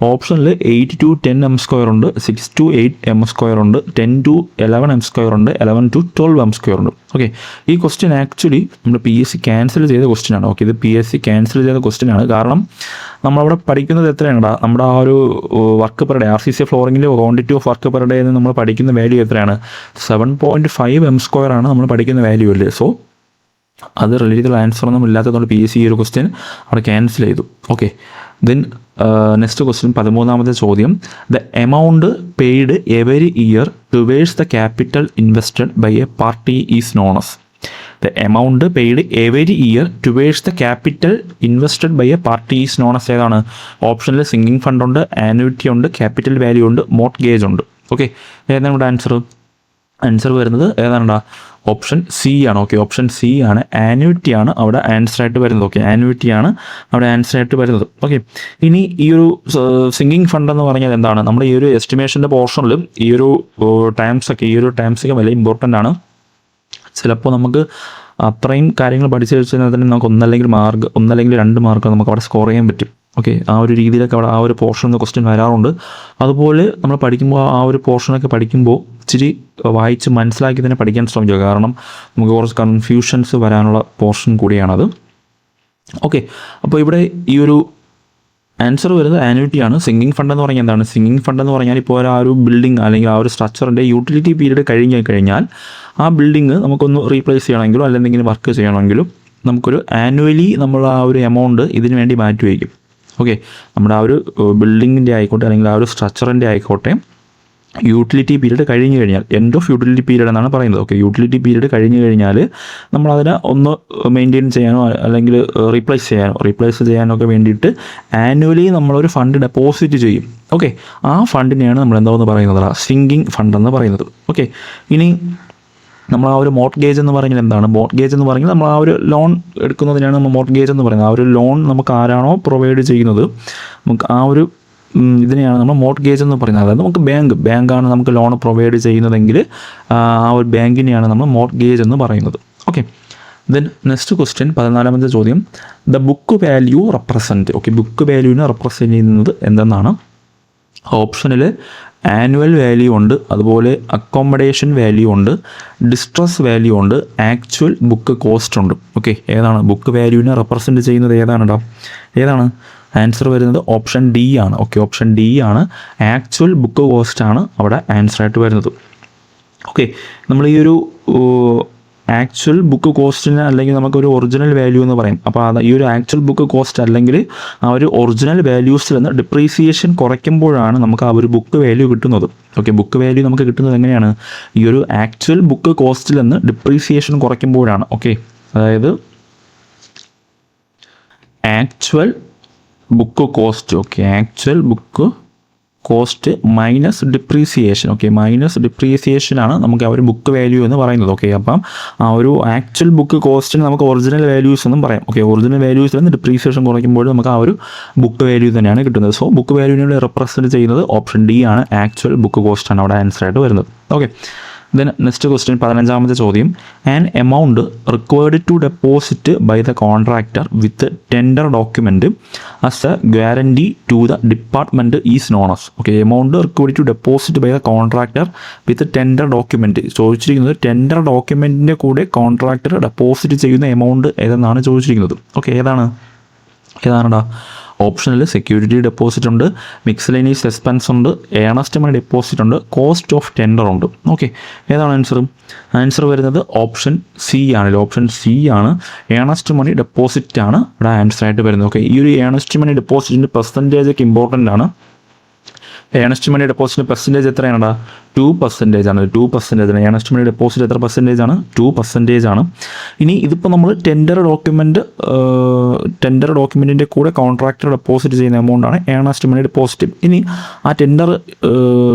ഓപ്ഷനിൽ 8 to 10 m² ഉണ്ട്, 6 to 8 m² ഉണ്ട്, 10 to 11 m² ഉണ്ട്, 11 to 12 m² ഉണ്ട്. ഓക്കെ, ഈ ക്വസ്റ്റ്യൻ ആക്ച്വലി നമ്മൾ PSC ക്യാൻസൽ ചെയ്ത ക്വസ്റ്റ്യൻ ആണ്. ഓക്കെ, ഇത് PSC ക്യാൻസൽ ചെയ്ത ക്വസ്റ്റ്യൻ ആണ്. കാരണം നമ്മളവിടെ പഠിക്കുന്നത് എത്രയാണ്? നമ്മുടെ ആ ഒരു വർക്ക് പെർ ഡേ, RCC ഫ്ലോറിങ്ങിൻ്റെ quantity of work per day എന്ന് നമ്മൾ പഠിക്കുന്ന വാല്യൂ എത്രയാണ്? 7.5 m² ആണ് നമ്മൾ പഠിക്കുന്ന വാല്യൂ അല്ലേ. സോ അത് റിലേറ്റ് ചെയ്തുള്ള ആൻസർ ഒന്നും ഇല്ലാത്തതുകൊണ്ട് PSC ഈ ഒരു ക്വസ്റ്റ്യൻ അവിടെ ക്യാൻസൽ ചെയ്തു. ഓക്കെ, ദെൻ നെക്സ്റ്റ് ക്വസ്റ്റ്യൻ, 13ാമത്തെ ചോദ്യം, the amount paid every year towards the capital invested by a party is known as. The amount paid every year towards the capital invested by a party is known as. ഏതാണ്? ഓപ്ഷനിൽ സിംഗിങ് ഫണ്ട് ഉണ്ട്, ആനുവിറ്റി ഉണ്ട്, ക്യാപിറ്റൽ വാല്യൂ ഉണ്ട്, മോർട്ട്ഗേജ് ഉണ്ട്. ഓക്കെ, ഏതാണ് ഇവിടെ ആൻസർ? ആൻസർ വരുന്നത് ഏതാണ്ടാ? ഓപ്ഷൻ സി ആണ്. ഓക്കെ, ഓപ്ഷൻ സി ആണ്. ആനുവിറ്റി ആണ് അവിടെ ആൻസർ ആയിട്ട് വരുന്നത്. ഓക്കെ, ആനുവിറ്റി ആണ് അവിടെ ആൻസർ ആയിട്ട് വരുന്നത്. ഓക്കെ, ഇനി ഈ ഒരു സിംഗിങ് ഫണ്ട് എന്ന് പറഞ്ഞാൽ എന്താണ്? നമ്മുടെ ഈ ഒരു എസ്റ്റിമേഷൻ്റെ പോർഷനിലും ഈ ഒരു ടേംസൊക്കെ വലിയ ഇമ്പോർട്ടൻ്റ് ആണ്. ചിലപ്പോൾ നമുക്ക് അത്രയും കാര്യങ്ങൾ പഠിച്ചു വെച്ചാൽ തന്നെ നമുക്ക് ഒന്നല്ലെങ്കിൽ 2 മാർക്ക് നമുക്ക് അവിടെ സ്കോർ ചെയ്യാൻ പറ്റും. ഓക്കെ, ആ ഒരു രീതിയിലൊക്കെ അവിടെ ആ ഒരു പോർഷൻ ക്വസ്റ്റ്യൻ വരാറുണ്ട്. അതുപോലെ നമ്മൾ പഠിക്കുമ്പോൾ ആ ഒരു പോർഷനൊക്കെ പഠിക്കുമ്പോൾ ഇച്ചിരി വായിച്ച് മനസ്സിലാക്കി തന്നെ പഠിക്കാൻ ശ്രമിക്കുക. കാരണം നമുക്ക് കുറച്ച് കൺഫ്യൂഷൻസ് വരാനുള്ള പോർഷൻ കൂടിയാണത്. ഓക്കെ, അപ്പോൾ ഇവിടെ ഈ ഒരു ആൻസർ വരുന്നത് ആനുവിറ്റിയാണ്. സിംഗിങ് ഫണ്ട് എന്ന് പറഞ്ഞാൽ എന്താണ്? സിംഗിങ് ഫണ്ട് എന്ന് പറഞ്ഞാൽ ഇപ്പോൾ ആ ഒരു ബിൽഡിംഗ് അല്ലെങ്കിൽ ആ ഒരു സ്ട്രക്ചറിൻ്റെ യൂട്ടിലിറ്റി പീരീഡ് കഴിഞ്ഞാൽ ആ ബിൽഡിംഗ് നമുക്കൊന്ന് റീപ്ലേസ് ചെയ്യണമെങ്കിലും അല്ലെങ്കിൽ വർക്ക് ചെയ്യണമെങ്കിലും നമുക്കൊരു ആനുവലി നമ്മൾ ആ ഒരു എമൗണ്ട് ഇതിന് വേണ്ടി മാറ്റി വയ്ക്കും. ഓക്കെ, നമ്മുടെ ആ ഒരു ബിൽഡിങ്ങിൻ്റെ ആയിക്കോട്ടെ അല്ലെങ്കിൽ ആ ഒരു സ്ട്രക്ചറിൻ്റെ ആയിക്കോട്ടെ യൂട്ടിലിറ്റി പീരീഡ് കഴിഞ്ഞ് കഴിഞ്ഞാൽ, എൻഡ് ഓഫ് യൂട്ടിലിറ്റി പീരീഡ് എന്നാണ് പറയുന്നത്. ഓക്കെ, യൂട്ടിലിറ്റി പീരീഡ് കഴിഞ്ഞ് കഴിഞ്ഞാൽ നമ്മളതിനെ ഒന്ന് മെയിൻറ്റെയിൻ ചെയ്യാനോ അല്ലെങ്കിൽ റീപ്ലേസ് ചെയ്യാനോ ഒക്കെ വേണ്ടിയിട്ട് ആനുവലി നമ്മളൊരു ഫണ്ട് ഡെപ്പോസിറ്റ് ചെയ്യും. ഓക്കെ, ആ ഫണ്ടിനെയാണ് നമ്മൾ എന്താണെന്ന് പറയുന്നത്? സിങ്കിങ് ഫണ്ട് എന്ന് പറയുന്നത്. ഓക്കെ, ഇനി നമ്മൾ ആ ഒരു മോർട്ട്ഗേജ് എന്ന് പറഞ്ഞാൽ എന്താണ്? മോർട്ട്ഗേജ് എന്ന് പറഞ്ഞാൽ നമ്മൾ ആ ഒരു ലോൺ എടുക്കുന്നതിനാണ് നമ്മൾ മോർട്ട്ഗേജ് എന്ന് പറയുന്നത്. ആ ഒരു ലോൺ നമുക്ക് ആരാണോ പ്രൊവൈഡ് ചെയ്യുന്നത് നമുക്ക് ആ ഒരു ഇതിനെയാണ് നമ്മൾ മോർട്ട്ഗേജ് എന്ന് പറയുന്നത്. അതായത് നമുക്ക് ബാങ്കാണ് നമുക്ക് ലോൺ പ്രൊവൈഡ് ചെയ്യുന്നതെങ്കിൽ ആ ഒരു ബാങ്കിനെയാണ് നമ്മൾ മോർട്ട്ഗേജ് എന്ന് പറയുന്നത്. ഓക്കെ, ദെൻ നെക്സ്റ്റ് ക്വസ്റ്റ്യൻ 14ാമത്തെ ചോദ്യം, the book value represent. Okay, book വാല്യൂവിനെ റെപ്രസെൻറ്റ് ചെയ്യുന്നത് എന്തെന്നാണ്? ഓപ്ഷനിൽ ആനുവൽ വാല്യൂ ഉണ്ട്, അതുപോലെ അക്കോമഡേഷൻ വാല്യൂ ഉണ്ട്, ഡിസ്ട്രസ് വാല്യൂ ഉണ്ട്, ആക്ച്വൽ ബുക്ക് കോസ്റ്റ് ഉണ്ട്. ഓക്കെ, ഏതാണ് ബുക്ക് വാല്യൂവിനെ റെപ്രസെൻറ്റ് ചെയ്യുന്നത്? ഏതാണ് ആൻസർ വരുന്നത്? ഓപ്ഷൻ ഡി ആണ്. ഓക്കെ, ഓപ്ഷൻ ഡി ആണ്. ആക്ച്വൽ ബുക്ക് കോസ്റ്റ് ആണ് അവിടെ ആൻസറായിട്ട് വരുന്നത്. ഓക്കെ, നമ്മൾ ഈ ഒരു ആക്ച്വൽ ബുക്ക് കോസ്റ്റിന് അല്ലെങ്കിൽ നമുക്കൊരു ഒറിജിനൽ വാല്യൂ എന്ന് പറയും. അപ്പോൾ ഈ ഒരു ആക്ച്വൽ ബുക്ക് കോസ്റ്റ് അല്ലെങ്കിൽ ആ ഒരു ഒറിജിനൽ വാല്യൂസിൽ നിന്ന് ഡിപ്രീസിയേഷൻ കുറയ്ക്കുമ്പോഴാണ് നമുക്ക് ആ ഒരു ബുക്ക് വാല്യൂ കിട്ടുന്നത്. ഓക്കെ, ബുക്ക് വാല്യൂ നമുക്ക് കിട്ടുന്നത് എങ്ങനെയാണ്? ഈ ഒരു ആക്ച്വൽ ബുക്ക് കോസ്റ്റിൽ നിന്ന് ഡിപ്രീസിയേഷൻ കുറയ്ക്കുമ്പോഴാണ്. ഓക്കെ, അതായത് actual book cost. Okay, actual book cost minus depreciation. Okay, minus ഡിപ്രീസിയേഷനാണ് നമുക്ക് ആ ഒരു ബുക്ക് വാല്യൂ എന്ന് പറയുന്നത്. ഓക്കെ, അപ്പം ആ ഒരു ആക്ച്വൽ ബുക്ക് കോസ്റ്റിന് നമുക്ക് ഒറിജിനൽ വാല്യൂസ് എന്നും പറയാം. ഓക്കെ, ഒറിജിനൽ വാല്യൂസിൽ നിന്ന് ഡിപ്രീസിയേഷൻ കുറയ്ക്കുമ്പോൾ നമുക്ക് ആ ഒരു ബുക്ക് വാല്യൂ തന്നെയാണ് കിട്ടുന്നത്. സോ ബുക്ക് വാല്യൂവിനെ റെപ്രസെൻറ്റ് ചെയ്യുന്നത് ഓപ്ഷൻ ഡി ആണ്. ആക്ച്വൽ ബുക്ക് കോസ്റ്റ് ആണ് അവിടെ ആൻസറായിട്ട് വരുന്നത്. ഓക്കെ, ദെൻ നെക്സ്റ്റ് ക്വസ്റ്റ്യൻ 15ാമത്തെ ചോദ്യം, an amount required to deposit by the contractor with tender document as a guarantee to the department is known as. Okay, amount required to deposit by the contractor with tender document. ചോദിച്ചിരിക്കുന്നത് ടെൻഡർ ഡോക്യുമെൻറ്റിൻ്റെ കൂടെ കോൺട്രാക്ടർ ഡെപ്പോസിറ്റ് ചെയ്യുന്ന എമൗണ്ട് ഏതെന്നാണ് ചോദിച്ചിരിക്കുന്നത്. ഓക്കെ, ഏതാണെടാ? ഓപ്ഷനിൽ സെക്യൂരിറ്റി ഡെപ്പോസിറ്റ് ഉണ്ട്, മിക്സലേനിയസ് എക്സ്പെൻസ് ഉണ്ട്, ഏണസ്റ്റ് മണി ഡെപ്പോസിറ്റ് ഉണ്ട്, കോസ്റ്റ് ഓഫ് ടെൻഡർ ഉണ്ട്. ഓക്കെ, ഏതാണ് ആൻസർ വരുന്നത്? ഓപ്ഷൻ സി ആണല്ലോ. ഓപ്ഷൻ സി ആണ്. ഏണസ്റ്റ് മണി ഡെപ്പോസിറ്റ് ആണ് ഇവിടെ ആൻസറായിട്ട് വരുന്നത്. ഓക്കെ, ഈ ഒരു ഏണസ്റ്റ് മണി ഡെപ്പോസിറ്റിൻ്റെ പെർസെൻറ്റേജ് ഒക്കെ ഇമ്പോർട്ടൻ്റ് ആണ്. ഏണസ്റ്റ് മണി ഡെപ്പോസിറ്റിൻ്റെ പെർസെൻറ്റേജ് എത്രയാണ്? 2% ആണ്. 2% ആണ്. ഏണസ്റ്റ് മണി ഡെപ്പോസിറ്റ് എത്ര പെർസെൻറ്റേജ് ആണ്? 2% ആണ്. ഇനി ഇതിപ്പോൾ നമ്മൾ ടെൻഡർ ഡോക്യുമെൻറ്റിൻ്റെ കൂടെ കോൺട്രാക്ടർ ഡെപ്പോസിറ്റ് ചെയ്യുന്ന എമൗണ്ടാണ് ഏണസ്റ്റ് മണി ഡെപ്പോസിറ്റ്. ഇനി ആ ടെൻഡർ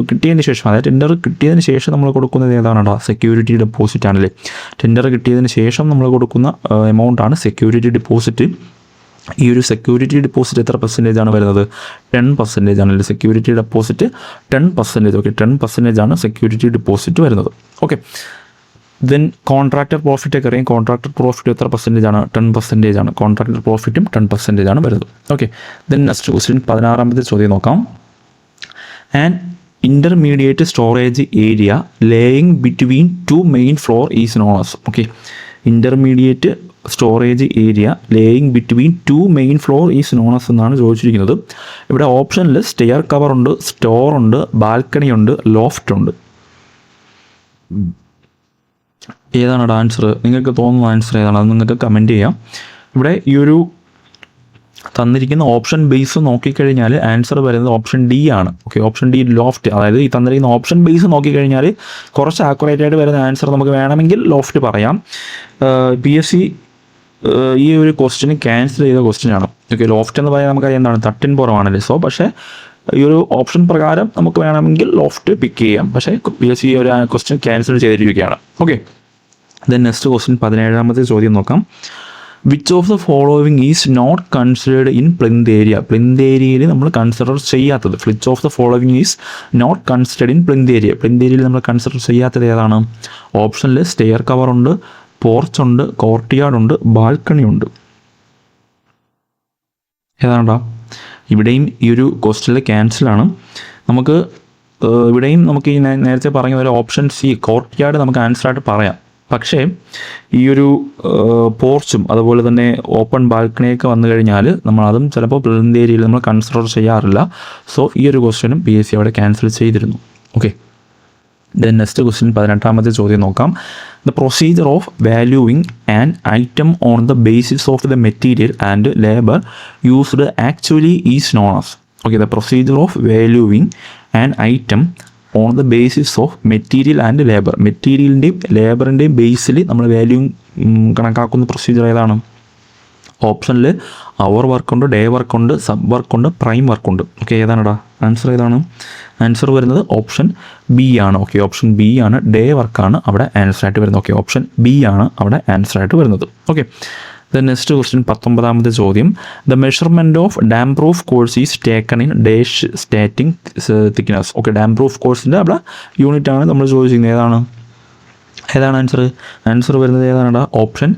കിട്ടിയതിന് ശേഷം, അതായത് ടെൻഡർ കിട്ടിയതിന് ശേഷം നമ്മൾ കൊടുക്കുന്നത് ഏതാണോ? സെക്യൂരിറ്റി ഡെപ്പോസിറ്റ് ആണല്ലേ. ടെൻഡർ കിട്ടിയതിന് ശേഷം നമ്മൾ കൊടുക്കുന്ന എമൗണ്ടാണ് സെക്യൂരിറ്റി ഡെപ്പോസിറ്റ്. ഈ ഒരു സെക്യൂരിറ്റി ഡെപ്പോസിറ്റ് എത്ര പെർസെൻറ്റേജ് ആണ് വരുന്നത്? 10% ആണല്ലോ. Security deposit 10%. ഓക്കെ, 10% ആണ് സെക്യൂരിറ്റി ഡെപ്പോസിറ്റ് വരുന്നത്. ഓക്കെ, ദെൻ കോൺട്രാക്ടർ പ്രോഫിറ്റ് ഒക്കെ അറിയാം. കോൺട്രാക്ടർ പ്രോഫിറ്റ് എത്ര പെർസെൻറ്റേജ് ആണ്? 10% ആണ്. കോൺട്രാക്ടർ പ്രോഫിറ്റും 10% ആണ് വരുന്നത്. ഓക്കെ, ദെൻ നെക്സ്റ്റ് ക്വസ്റ്റ്യൻ 16ാമത്തെ ചോദ്യം നോക്കാം. And intermediate storage area laying between 2 main floor is known as. Okay, intermediate storage area laying between 2 main floor is known as എന്നാണ് ചോദിച്ചിരിക്കുന്നത്. ഇവിടെ ഓപ്ഷനിൽ സ്റ്റെയർ കവർ ഉണ്ട്, സ്റ്റോർ ഉണ്ട്, ബാൽക്കണി ഉണ്ട്, ലോഫ്റ്റ് ഉണ്ട്. ഏതാണ് ആൻസർ? നിങ്ങൾക്ക് തോന്നുന്ന ആൻസർ ഏതാണ്? അത് നിങ്ങൾക്ക് കമൻറ്റ് ചെയ്യാം. ഇവിടെ ഈ ഒരു തന്നിരിക്കുന്ന ഓപ്ഷൻ ബേസ് നോക്കിക്കഴിഞ്ഞാൽ ആൻസർ വരുന്നത് ഓപ്ഷൻ ഡി ആണ്. Okay, option D loft. അതായത് ഈ തന്നിരിക്കുന്ന ഓപ്ഷൻ ബേസ് നോക്കിക്കഴിഞ്ഞാൽ കുറച്ച് ആക്യുറേറ്റ് ആയിട്ട് വരുന്ന ആൻസർ നമുക്ക് വേണമെങ്കിൽ ലോഫ്റ്റ് പറയാം. PSC ഈ ഒരു ക്വസ്റ്റ്യൻ ക്യാൻസൽ ചെയ്ത ക്വസ്റ്റ്യനാണ്. ഓക്കെ, ലോഫ്റ്റ് എന്ന് പറയാൻ നമുക്ക് എന്താണ്? തട്ടിൻ പുറമാണല്ലേ. സോ പക്ഷേ ഈ ഒരു ഓപ്ഷൻ പ്രകാരം നമുക്ക് വേണമെങ്കിൽ ലോഫ്റ്റ് പിക്ക് ചെയ്യാം. പക്ഷേ PSC ഈ ഒരു ക്വസ്റ്റ്യൻ ക്യാൻസൽ ചെയ്തിരിക്കുകയാണ്. ഓക്കെ, ദെൻ നെക്സ്റ്റ് ക്വസ്റ്റ്യൻ 17ാമത്തെ ചോദ്യം നോക്കാം. Which of the following is not considered in plinth area. Plinth ഏരിയയിൽ നമ്മൾ കൺസിഡർ ചെയ്യാത്തത്. Which of the following is not considered in plinth area. Plinth ഏരിയയിൽ നമ്മൾ കൺസിഡർ ചെയ്യാത്തത് ഏതാണ്? ഓപ്ഷനിൽ സ്റ്റെയർ കവർ ഉണ്ട്, പോർച്ച് ഉണ്ട്, കോർട്ട്യാർഡ് ഉണ്ട്, ബാൽക്കണി ഉണ്ട്. ഏതാണ്ടാ? ഇവിടെയും ഈ ഒരു ക്വസ്റ്റ്യനിൽ ക്യാൻസലാണ്. നമുക്ക് ഇവിടെയും നമുക്ക് ഈ നേരത്തെ പറഞ്ഞ പോലെ ഓപ്ഷൻ സി കോർട്ട്യാർഡ് നമുക്ക് ആൻസറായിട്ട് പറയാം. പക്ഷേ ഈ ഒരു പോർച്ചും അതുപോലെ തന്നെ ഓപ്പൺ ബാൽക്കണിയൊക്കെ വന്നു കഴിഞ്ഞാൽ നമ്മൾ അതും ചിലപ്പോൾ പ്ലിന്ത് ഏരിയയിൽ നമ്മൾ കൺസിഡർ ചെയ്യാറില്ല. സോ ഈ ഒരു ക്വസ്റ്റ്യനും PSC അവിടെ ക്യാൻസൽ ചെയ്തിരുന്നു. ഓക്കെ, ദെൻ നെക്സ്റ്റ് ക്വസ്റ്റ്യൻ 18ാമത്തെ ചോദ്യം നോക്കാം. The procedure of valuing an item on the basis of the material and labour used actually is known as. Okay, the procedure of valuing an item on the basis of material and labour. മെറ്റീരിയലിൻ്റെയും ലേബറിൻ്റെയും ബേസിൽ നമ്മൾ വാല്യൂ കണക്കാക്കുന്ന പ്രൊസീജിയർ ഏതാണ്? ഓപ്ഷനിൽ അവർ വർക്കുണ്ട്, ഡേ വർക്കുണ്ട്, സബ് വർക്കുണ്ട്, പ്രൈം വർക്കുണ്ട്. ഓക്കെ, ഏതാണടാ ആൻസർ? ഏതാണ് ആൻസർ വരുന്നത്? ഓപ്ഷൻ ബി ആണ്. ഓക്കെ, ഓപ്ഷൻ ബി ആണ്. ഡേ വർക്കാണ് അവിടെ ആൻസറായിട്ട് വരുന്നത്. ഓക്കെ, ഓപ്ഷൻ ബി ആണ് അവിടെ ആൻസറായിട്ട് വരുന്നത്. ഓക്കെ, ദ നെക്സ്റ്റ് ക്വസ്റ്റ്യൻ 19ാമത്തെ ചോദ്യം. The measurement of dam proof course is taken in dash സ്റ്റാറ്റിംഗ് thickness. Okay, dam proof കോഴ്സിൻ്റെ അവിടെ യൂണിറ്റാണ് നമ്മൾ ചോദിച്ചിരിക്കുന്നത്. ഏതാണ് ആൻസർ വരുന്നത് ഏതാണ്? ഓപ്ഷൻ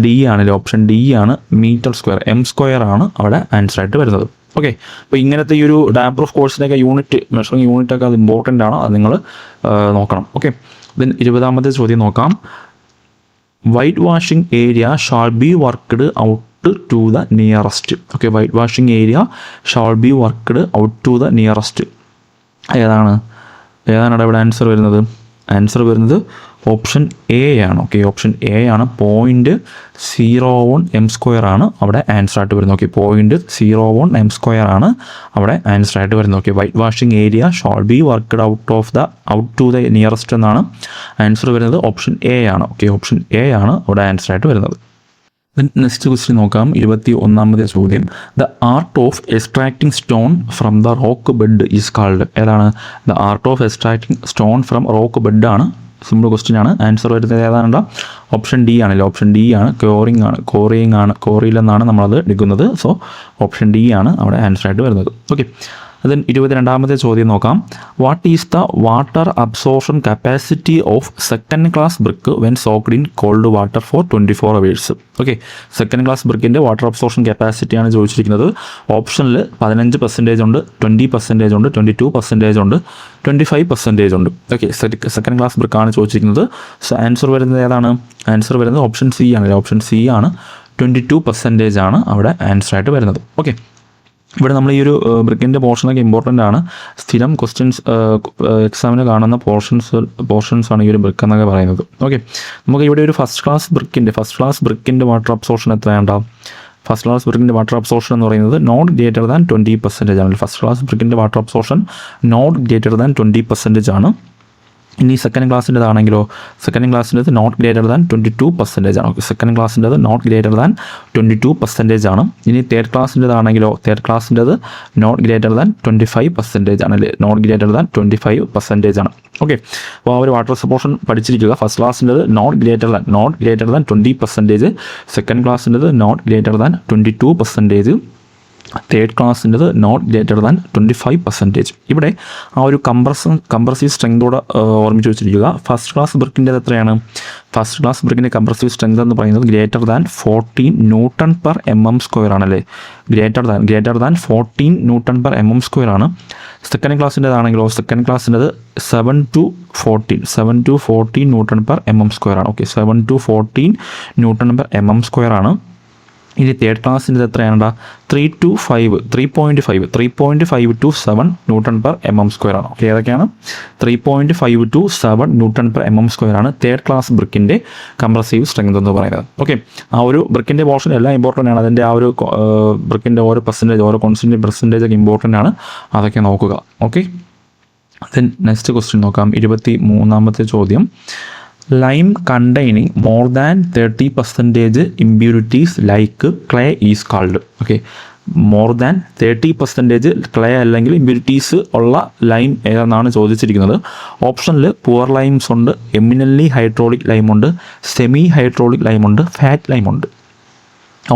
ഡി ആണല്ലേ. ഓപ്ഷൻ ഡി ആണ് മീറ്റർ സ്ക്വയർ, എം സ്ക്വയർ ആണ് അവിടെ ആൻസറായിട്ട് വരുന്നത്. ഓക്കെ, അപ്പോൾ ഇങ്ങനത്തെ ഈ ഒരു ഡാം പ്രൂഫ് കോഴ്സിൻ്റെയൊക്കെ യൂണിറ്റ്, മെഷറിംഗ് യൂണിറ്റൊക്കെ അത് ഇമ്പോർട്ടൻ്റ് ആണ്, അത് നിങ്ങൾ നോക്കണം. ഓക്കെ, ദെൻ 20ാമത്തെ ചോദ്യം നോക്കാം. White washing area shall be worked out to the nearest. Okay, white washing area shall be worked out to the nearest. ഏതാണ് ഇവിടെ ആൻസർ വരുന്നത്? ആൻസർ വരുന്നത് ഓപ്ഷൻ എ ആണ്. ഓക്കെ, ഓപ്ഷൻ എ ആണ്. 0.01 എം സ്ക്വയർ ആണ് അവിടെ ആൻസറായിട്ട് വരുന്നത്. ഓക്കെ, 0.01 എം സ്ക്വയർ ആണ് അവിടെ ആൻസറായിട്ട് വരുന്നത്. Okay, white washing area shall be worked out to the nearest എന്നാണ് ആൻസർ വരുന്നത്. ഓപ്ഷൻ എ ആണ്. ഓക്കെ, ഓപ്ഷൻ എ ആണ് അവിടെ ആൻസറായിട്ട് വരുന്നത്. നെക്സ്റ്റ് ക്വസ്റ്റ്യൻ നോക്കാം. 21ാമത്തെ ചോദ്യം. The art of extracting stone from the rock bed is called. ഏതാണ്? The art of extracting stone from rock bed ആണ്. സിമ്പിൾ ക്വസ്റ്റ്യൻ ആണ്. ആൻസർ വരുന്നത് ഏതാണ്ട് ഓപ്ഷൻ ഡി ആണല്ലോ. ഓപ്ഷൻ ഡി ആണ്. കോറിയിങ് ആണ്. കോറിയിൽ നിന്നാണ് നമ്മളത് എടുക്കുന്നത്. സോ ഓപ്ഷൻ ഡി ആണ് അവിടെ ആൻസറായിട്ട് വരുന്നത്. ഓക്കെ, അതിന് 22ാമത്തെ ചോദ്യം നോക്കാം. What is the water absorption capacity of second class brick when soaked in cold water for 24 hours? Okay, second class ബ്രിക്കിൻ്റെ വാട്ടർ അബ്സോർഷൻ കപ്പാസിറ്റിയാണ് ചോദിച്ചിരിക്കുന്നത്. ഓപ്ഷനിൽ 15% ഉണ്ട്, 20% ഉണ്ട്, 22% ഉണ്ട്, 25% ഉണ്ട്. ഓക്കെ, സെക്കൻഡ് ക്ലാസ് ബ്രിക്കാണ് ചോദിച്ചിരിക്കുന്നത്. സോ ആൻസർ വരുന്നത് ഏതാണ്? ആൻസർ വരുന്നത് ഓപ്ഷൻ സി ആണ്. ഓപ്ഷൻ സി ആണ്. 22% ആണ് അവിടെ ആൻസറായിട്ട് വരുന്നത്. ഓക്കെ, ഇവിടെ നമ്മൾ ഈ ഒരു ബ്രിക്കിൻ്റെ പോർഷനൊക്കെ ഇമ്പോർട്ടൻ്റ് ആണ്. സ്ഥിരം ക്വസ്റ്റ്യൻസ് എക്സാമിന് കാണുന്ന പോർഷൻസ് ആണ് ഈ ഒരു ബ്രിക്ക് എന്നൊക്കെ പറയുന്നത്. ഓക്കെ, നമുക്ക് ഇവിടെ ഒരു ഫസ്റ്റ് ക്ലാസ് ബ്രിക്കിൻ്റെ വാട്ടർ അബ്സോർഷൻ എത്രയുണ്ടാവും? ഫസ്റ്റ് ക്ലാസ് ബ്രിക്കിൻ്റെ വാട്ടർ അബ്സോർഷൻ എന്ന് പറയുന്നത് നോട്ട് ഗ്രേറ്റർ ദാൻ 20% ആണ്. ഫസ്റ്റ് ക്ലാസ് ബ്രിക്കിൻ്റെ water absorption not greater than 20% ആണ്. ഇനി സെക്കൻഡ് ക്ലാസ്സിൻ്റെതാണെങ്കിലോ, സെക്കൻഡ് ക്ലാസ്സിൻ്റെത് നോട്ട് ഗ്രേറ്റർ ദാൻ 22% ആണ്. ഓക്കെ, സെക്കൻഡ് ക്ലാസ്സിൻ്റെത് നോട്ട് ഗ്രേറ്റർ ദാൻ 22% ആണ്. ഇനി തേർഡ് ക്ലാസ്സിൻ്റെതാണെങ്കിലോ, തേർഡ് ക്ലാസ്സിൻ്റെത് നോട്ട് ഗ്രേറ്റർ ദാൻ 25% ആണ്. അല്ലേ, നോട്ട് ഗ്രേറ്റർ ദാൻ 25% ആണ്. ഓക്കെ, അപ്പോൾ ആ ഒരു വാട്ടർ സപ്പോർഷൻ പഠിച്ചിരിക്കുക. ഫസ്റ്റ് ക്ലാസ്സിൻ്റെത് നോട്ട് ഗ്രേറ്റർ ദാൻ 20%, സെക്കൻഡ് ക്ലാസ്സിൻ്റെത് നോട്ട് ഗ്രേറ്റർ ദാൻ 22%, തേർഡ് ക്ലാസ്സിൻ്റെത് നോട്ട് ഗ്രേറ്റർ ദാൻ 25%. ഇവിടെ ആ ഒരു കംപ്രസീവ് സ്ട്രെങ്തോടെ ഓർമ്മിച്ച് വെച്ചിരിക്കുക. ഫസ്റ്റ് ക്ലാസ് ബ്രിക്കിൻ്റെ എത്രയാണ്? ഫസ്റ്റ് ക്ലാസ് ബ്രിക്കിൻ്റെ കംപ്രസീവ് സ്ട്രെങ്ത് എന്ന് പറയുന്നത് ഗ്രേറ്റർ ദാൻ 14 Nm² ആണല്ലേ. ഗ്രേറ്റർ ദാൻ 14 Nm² ആണ്. സെക്കൻഡ് ക്ലാസ്സിൻ്റെതാണെങ്കിലോ, സെക്കൻഡ് ക്ലാസ്സിൻ്റെത് 7 to 14 Nm² ആണ്. ഓക്കെ, 7 to 14 Nm² ആണ്. ഇനി തേർഡ് ക്ലാസ്സിൻ്റെ എത്രയാണ്? 3.5 to 7 Nm² ആണ്. ഓക്കെ, ഏതൊക്കെയാണ്? 3.5 to 7 Nm² ആണ് തേർഡ് ക്ലാസ് ബ്രിക്കിൻ്റെ കംപ്രസീവ് സ്ട്രെങ്ത് എന്ന് പറയുന്നത്. ഓക്കെ, ആ ഒരു ബ്രിക്കിൻ്റെ പോർഷൻ എല്ലാം ഇമ്പോർട്ടൻ്റ് ആണ്. അതിൻ്റെ ആ ഒരു ബ്രിക്കിൻ്റെ ഓരോ കോൺസ്റ്റൻ്റ് പെർസെൻറ്റേജ് ഒക്കെ ഇമ്പോർട്ടൻ്റ് ആണ്. അതൊക്കെ നോക്കുക. ഓക്കെ, ദെൻ നെക്സ്റ്റ് ക്വസ്റ്റ്യൻ നോക്കാം. 23ാമത്തെ ചോദ്യം. Lime containing more than 30% impurities like clay is called. Okay, more than 30% clay അല്ലെങ്കിൽ ഇമ്പ്യൂരിറ്റീസ് ഉള്ള ലൈം ഏതെന്നാണ് ചോദിച്ചിരിക്കുന്നത്. ഓപ്ഷനിൽ പുവർ ലൈംസ് ഉണ്ട്, എമിനൻലി ഹൈഡ്രോളിക് ലൈമുണ്ട്, സെമി ഹൈഡ്രോളിക് ലൈമുണ്ട്, ഫാറ്റ് ലൈമുണ്ട്.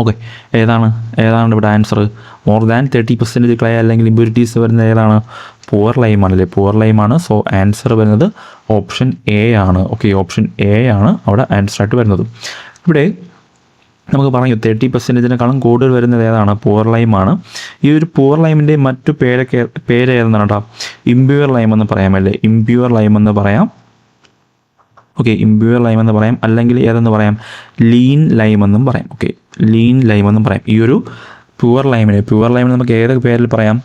ഓക്കെ, ഏതാണ് ഇവിടെ ആൻസർ? മോർ ദാൻ 30% ക്ലേ അല്ലെങ്കിൽ ഇമ്പ്യൂരിറ്റീസ് വരുന്നത് ഏതാണ്? പുവർ ലൈമാണല്ലേ, പുവർ ലൈമാണ്. സോ ആൻസർ വരുന്നത് ഓപ്ഷൻ എ ആണ്. ഓക്കെ, ഓപ്ഷൻ എ ആണ് അവിടെ ആൻസറായിട്ട് വരുന്നത്. ഇവിടെ നമുക്ക് പറഞ്ഞു 30%-നേക്കാളും കൂടുതൽ വരുന്നത് ഏതാണ്? പുവർ ലൈമാണ്. ഈ ഒരു പുവർ ലൈമിൻ്റെ മറ്റു പേര് ഏതെന്നാണ് കേട്ടോ? ഇംപ്യൂർ ലൈം എന്ന് പറയാമല്ലേ, ഇംപ്യൂർ ലൈം എന്ന് പറയാം. ഓക്കെ, ഇംപ്യൂർ ലൈം എന്ന് പറയാം, അല്ലെങ്കിൽ ഏതെന്ന് പറയാം? ലീൻ ലൈം എന്നും പറയാം. ഓക്കെ, ലീൻ ലൈം എന്നും പറയാം. ഈ ഒരു പുവർ ലൈമിനെ നമുക്ക് ഏതൊക്കെ പേരിൽ പറയാം?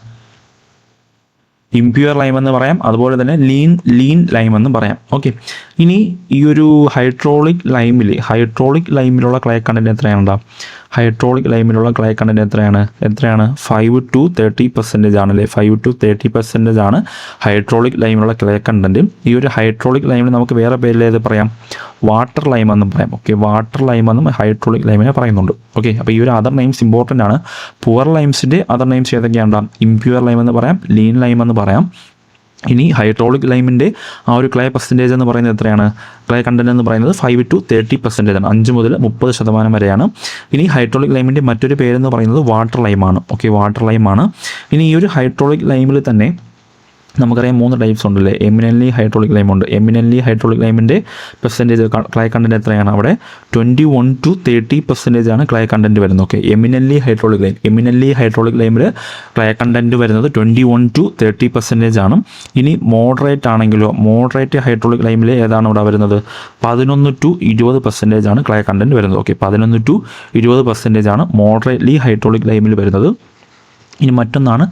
ഇംപ്യൂർ ലൈം എന്ന് പറയാം, അതുപോലെ തന്നെ ലീൻ ലൈം എന്ന് പറയാം. ഓക്കെ, ഇനി ഈ ഒരു ഹൈഡ്രോളിക് ലൈമിലുള്ള ക്ലേ കണ്ടന്റ് എത്രയാണ്? ഹൈഡ്രോളിക് ലൈമിലുള്ള ക്ലേ കണ്ടന്റ് എത്രയാണ്? 5 to 30% ആണല്ലേ. 5 to 30% ആണ് ഹൈഡ്രോളിക് ലൈമിലുള്ള ക്ലേ കണ്ടന്റ്. ഈ ഒരു ഹൈഡ്രോളിക് ലൈമിന് നമുക്ക് വേറെ പേരിൽ ഏത് പറയാം? വാട്ടർ ലൈം എന്നും പറയാം. ഓക്കെ, വാട്ടർ ലൈം എന്നും ഹൈഡ്രോളിക് ലൈമിനെ പറയുന്നുണ്ട്. ഓക്കെ, അപ്പോൾ ഈ ഒരു അതർ നെയിംസ് ഇമ്പോർട്ടൻ്റ് ആണ്. പുവർ ലൈംസിൻ്റെ അതർ നെയിംസ് ഏതൊക്കെയാണ്? ഇംപ്യൂർ ലൈം എന്ന് പറയാം, ലീൻ ലൈം എന്ന് പറയാം, ഇനി ഹൈഡ്രോളിക് ലൈമിൻ്റെ ആ ഒരു ക്ലേ പെർസെൻറ്റേജ് എന്ന് പറയുന്നത് എത്രയാണ്? ക്ലേ കണ്ടൻറ്റ് എന്ന് പറയുന്നത് 5 to 30% ആണ്, 5 മുതൽ 30% വരെയാണ്. ഇനി ഹൈഡ്രോളിക് ലൈമിൻ്റെ മറ്റൊരു പേരെന്ന് പറയുന്നത് വാട്ടർ ലൈമാണ്. ഓക്കെ, വാട്ടർ ലൈമാണ്. ഇനി ഈ ഒരു ഹൈഡ്രോളിക് ലൈമിൽ തന്നെ നമുക്കറിയാം 3 ടൈപ്സ് ഉണ്ടല്ലേ. എമിനൻലി ഹൈഡ്രോളിക് ലൈം ഉണ്ട്. Eminently hydraulic ലൈമിൻ്റെ percentage clay content എത്രയാണ്? അവിടെ 21 to 30% ആണ് ക്ലേ കണ്ടൻറ്റ് വരുന്നത്. ഓക്കെ, എമിനൻലി ഹൈഡ്രോളിക് ലൈമിൽ ക്ലേ കണ്ടൻറ്റ് വരുന്നത് 21 to 30% ആണ്. ഇനി മോഡറേറ്റ് ആണെങ്കിലോ, മോഡറേറ്റ് ഹൈഡ്രോളിക് ലൈമിൽ ഏതാണ് ഇവിടെ വരുന്നത്? 11 to 20% ആണ് ക്ലേ കണ്ടൻറ്റ് വരുന്നത്. ഓക്കെ, 11 to 20% ആണ് മോഡറേറ്റ്ലി ഹൈഡ്രോളിക് ലൈമിൽ വരുന്നത്. ഇനി മറ്റൊന്നാണ്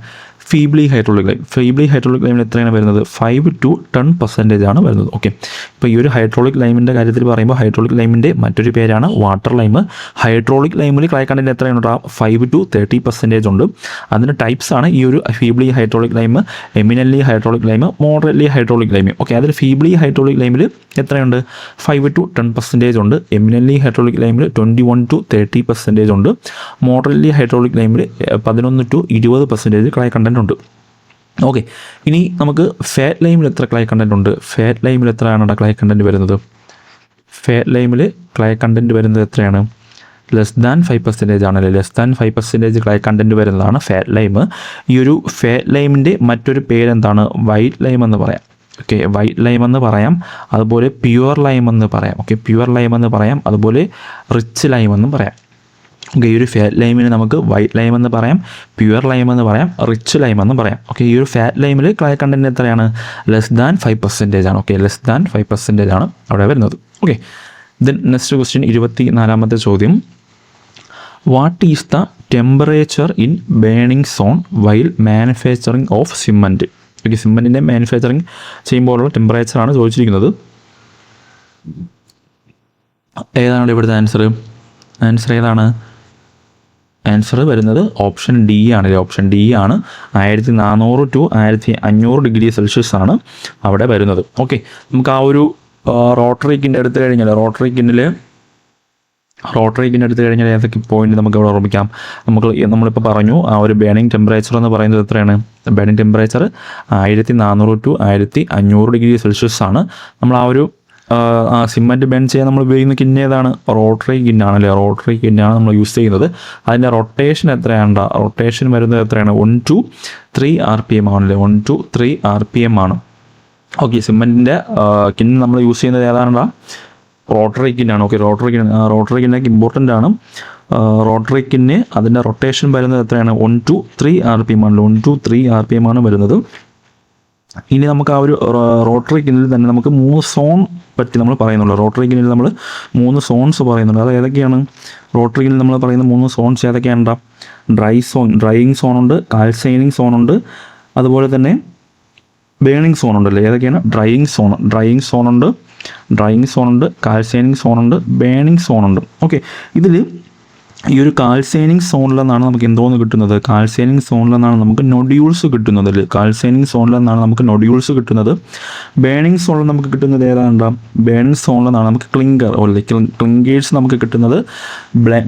ഫീബ്ലി ഹൈഡ്രോളിക് ലൈമിൽ എത്രയാണ് വരുന്നത്? 5 to 10% ആണ് വരുന്നത്. ഓക്കെ, ഇപ്പോൾ ഈ ഒരു ഹൈഡ്രോളിക് ലൈമിൻ്റെ കാര്യത്തിൽ പറയുമ്പോൾ ഹൈഡ്രോളിക് ലൈമിൻ്റെ മറ്റൊരു പേരാണ് വാട്ടർ ലൈം. ഹൈഡ്രോളിക് ലൈമിൽ ക്ലേ കണ്ടൻറ്റ് എത്രയാണ്? 5 to 30% ഉണ്ട്. അതിൻ്റെ ടൈപ്സ് ആണ് ഈ ഒരു feebly hydraulic lime, eminently hydraulic lime, moderately hydraulic lime. Okay, അതിൽ ഫീബ്ലി ഹൈഡ്രോളിക് ലൈമിൽ എത്രയുണ്ട്? 5 to 10% ഉണ്ട്. എമിനൻലി ഹൈഡ്രോളിക് ലൈമിൽ 21 to 30% ഉണ്ട്. മോഡറേറ്റ്ലി ഹൈഡ്രോളിക് ലൈമിൽ 11 to 20% ക്ലേ കണ്ടൻറ്റ് ഉണ്ട്. ഓക്കെ, ഇനി നമുക്ക് ഫാറ്റ് ലൈമിൽ എത്ര ക്ലേ കണ്ടൻറ്റ് ഉണ്ട്? ഫാറ്റ് ലൈമിൽ എത്രയാണ് ക്ലേ കണ്ടൻറ്റ് വരുന്നത്? ഫാറ്റ് ലൈമിൽ ക്ലേ കണ്ടൻറ്റ് വരുന്നത് എത്രയാണ്? <5% ആണല്ലേ. <5% ക്ലേ കണ്ടൻറ്റ് വരുന്നതാണ് ഫാറ്റ് ലൈം. ഈ ഒരു ഫാറ്റ് ലൈമിൻ്റെ മറ്റൊരു പേരെന്താണ്? വൈറ്റ് ലൈം എന്ന് പറയാം. ഓക്കെ, വൈറ്റ് ലൈം എന്ന് പറയാം, അതുപോലെ പ്യുവർ ലൈം എന്ന് പറയാം. ഓക്കെ, പ്യുവർ ലൈം എന്ന് പറയാം, അതുപോലെ റിച്ച് ലൈം എന്നും പറയാം. ഓക്കെ, ഈ ഒരു ഫാറ്റ് ലൈമിന് നമുക്ക് വൈറ്റ് ലൈം എന്ന് പറയാം, പ്യുവർ ലൈം എന്ന് പറയാം, റിച്ച് ലൈം എന്ന് പറയാം. ഓക്കെ, ഈ ഒരു ഫാറ്റ് ലൈമിൽ ക്ലേ കണ്ടൻറ്റ് എത്രയാണ്? <5% ആണ്. ഓക്കെ, <5% ആണ് അവിടെ വരുന്നത്. ഓക്കെ, ദെൻ നെക്സ്റ്റ് ക്വസ്റ്റ്യൻ 24ാമത്തെ ചോദ്യം. What is the temperature in burning zone while manufacturing of cement? Okay, സിമൻറ്റിൻ്റെ മാനുഫാക്ചറിങ് ചെയ്യുമ്പോഴുള്ള ടെമ്പറേച്ചറാണ് ചോദിച്ചിരിക്കുന്നത്. ഏതാണ് ഇവിടുത്തെ ആൻസർ? ആൻസർ ഏതാണ്? ആൻസർ വരുന്നത് ഓപ്ഷൻ ഡി ആണ്. ഓപ്ഷൻ ഡി ആണ്. 1400 to 1500 ഡിഗ്രി സെൽഷ്യസ് ആണ് അവിടെ വരുന്നത്. ഓക്കെ, നമുക്ക് ആ ഒരു റോട്ടറി കിൻ എടുത്തു കഴിഞ്ഞാൽ എടുത്തു കഴിഞ്ഞാൽ ഏതൊക്കെ പോയിന്റ് നമുക്ക് ഇവിടെ ഓർമ്മിക്കാം? നമ്മളിപ്പോൾ പറഞ്ഞു ആ ഒരു ബേണിംഗ് ടെമ്പറേച്ചർ എന്ന് പറയുന്നത് എത്രയാണ്? Burning temperature 1400 to 1500 degree Celsius ആണ്. നമ്മൾ ആ ഒരു സിമൻറ്റ് ബേൺ ചെയ്യാൻ നമ്മൾ ഉപയോഗിക്കുന്ന കിന്ന ഏതാണ്? റോട്ടറി കിന്നാണല്ലേ. റോട്ടറി കിന്നാണ് നമ്മൾ യൂസ് ചെയ്യുന്നത്. അതിൻ്റെ റൊട്ടേഷൻ എത്രയാണ്? റൊട്ടേഷൻ വരുന്നത് എത്രയാണ്? 1 to 3 RPM ആണല്ലേ. 1 to 3 RPM ആണ്. ഓക്കെ, സിമൻറ്റിൻ്റെ കിന്ന് നമ്മൾ യൂസ് ചെയ്യുന്നത് ഏതാണ്? റോട്ടറി കിന്നാണ്. ഓക്കെ, റോട്ടറി കിന്നൊക്കെ ഇമ്പോർട്ടൻ്റ് ആണ്. റോട്ടറി കിന്ന് അതിൻ്റെ റൊട്ടേഷൻ വരുന്നത് എത്രയാണ്? 1 to 3 RPM ആണല്ലോ. 1 to 3 RPM ആണ് വരുന്നത്. ഇനി നമുക്ക് ആ ഒരു റോട്ടറി കിന്നിൽ തന്നെ നമുക്ക് 3 സോൺ പറ്റി നമ്മൾ പറയുന്നുള്ളൂ. റോട്ടറി കിന്നിൽ നമ്മൾ 3 സോൺസ് പറയുന്നുണ്ട്. അത് ഏതൊക്കെയാണ്? റോട്ടറി കിന്നിൽ നമ്മൾ പറയുന്ന 3 സോൺസ് ഏതൊക്കെയാണ്? ഡ്രൈയിങ് സോണുണ്ട്, കാൽസൈനിങ് സോണുണ്ട്, അതുപോലെ തന്നെ ബേണിംഗ് സോണുണ്ടല്ലേ. ഏതൊക്കെയാണ്? ഡ്രൈയിങ് സോണുണ്ട്, കാൽസൈനിങ് സോണുണ്ട്, ബേണിംഗ് സോണുണ്ട്. ഓക്കെ, ഇതിൽ ഈ ഒരു കാൽസൈനിങ് സോണിൽ നിന്നാണ് നമുക്ക് എന്തോന്ന് കിട്ടുന്നത്? കാൽസൈനിങ് സോണിൽ നിന്നാണ് നമുക്ക് നൊഡ്യൂൾസ് കിട്ടുന്നത്. ബേണിംഗ് സോണിൽ നമുക്ക് കിട്ടുന്നത് ഏതാണ്? ബേണിംഗ് സോണിൽ നിന്നാണ് നമുക്ക് ക്ലിങ്കേഴ്സ് നമുക്ക് കിട്ടുന്നത്